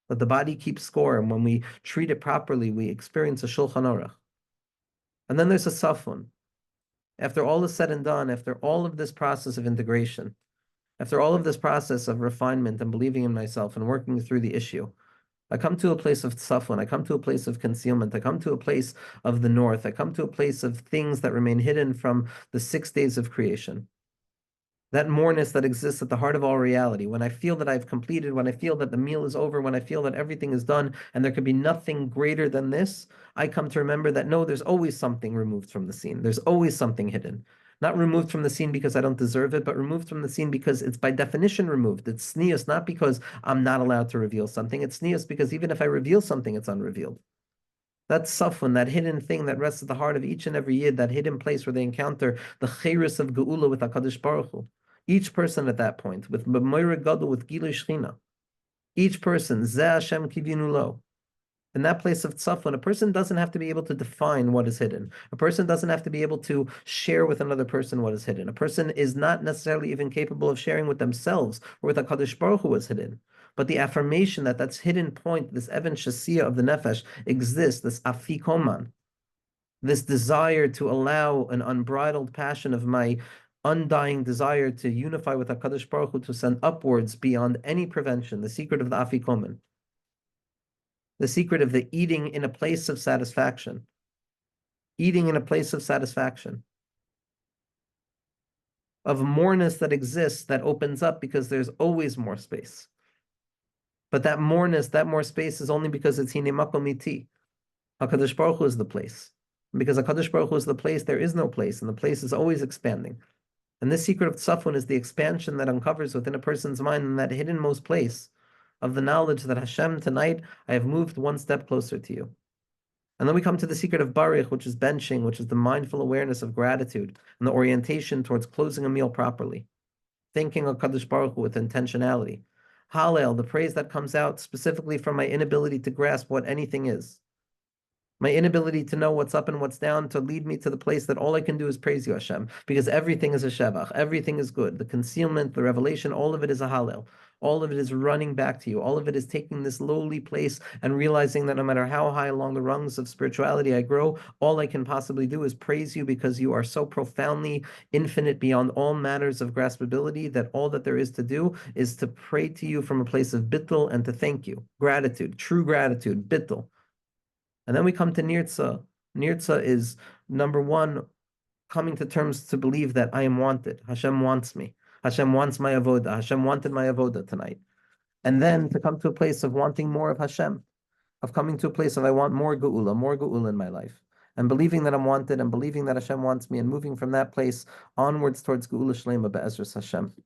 That the body keeps score, and when we treat it properly, we experience a Shulchan Oreich. And then there's a Tzafun. After all is said and done, after all of this process of integration, After all of this process of refinement and believing in myself and working through the issue, I come to a place of Tzafun. I come to a place of concealment. I come to a place of the north. I come to a place of things that remain hidden from the 6 days of creation. That moreness that exists at the heart of all reality. When I feel that I've completed, when I feel that the meal is over, when I feel that everything is done and there could be nothing greater than this, I come to remember that no, there's always something removed from the scene. There's always something hidden. Not removed from the scene because I don't deserve it, but removed from the scene because it's by definition removed. It's tznius, not because I'm not allowed to reveal something. It's tznius because even if I reveal something, it's unrevealed. That's Tzafun, that hidden thing that rests at the heart of each and every yid, that hidden place where they encounter the chayris of Geula with HaKadosh Baruch Hu. Each person at that point, with B'moira Gadol, with Gilui Shechina. Each person, Zeh Hashem Kivinu Lo. In that place of Tzafun, a person doesn't have to be able to define what is hidden. A person doesn't have to be able to share with another person what is hidden. A person is not necessarily even capable of sharing with themselves or with HaKadosh Baruch Hu what is hidden. But the affirmation that that's hidden point, this Even Shasiya of the Nefesh exists, this Afikoman, this desire to allow an unbridled passion of my undying desire to unify with HaKadosh Baruch Hu, to send upwards beyond any prevention, the secret of the Afikoman, the secret of the eating in a place of satisfaction, eating in a place of satisfaction, of moreness that exists, that opens up because there's always more space. But that moreness, that more space is only because it's Hine Makom Iti. HaKadosh Baruch Hu is the place. And because HaKadosh Baruch Hu is the place, there is no place, and the place is always expanding. And this secret of Tzafun is the expansion that uncovers within a person's mind in that hiddenmost place of the knowledge that Hashem, tonight, I have moved one step closer to you. And then we come to the secret of Barech, which is benching, which is the mindful awareness of gratitude and the orientation towards closing a meal properly, thinking of Kadesh Baruch Hu with intentionality. Hallel, the praise that comes out specifically from my inability to grasp what anything is. My inability to know what's up and what's down to lead me to the place that all I can do is praise you, Hashem, because everything is a shevach, everything is good. The concealment, the revelation, all of it is a hallel. All of it is running back to you. All of it is taking this lowly place and realizing that no matter how high along the rungs of spirituality I grow, all I can possibly do is praise you because you are so profoundly infinite beyond all matters of graspability that all that there is to do is to pray to you from a place of bittul and to thank you. Gratitude, true gratitude, bittul. And then we come to Nirtzah. Nirtzah is, number one, coming to terms to believe that I am wanted. Hashem wants me. Hashem wants my avodah. Hashem wanted my avodah tonight. And then to come to a place of wanting more of Hashem, of coming to a place of I want more geula in my life. And believing that I'm wanted and believing that Hashem wants me and moving from that place onwards towards geula shlema be'ezras Hashem.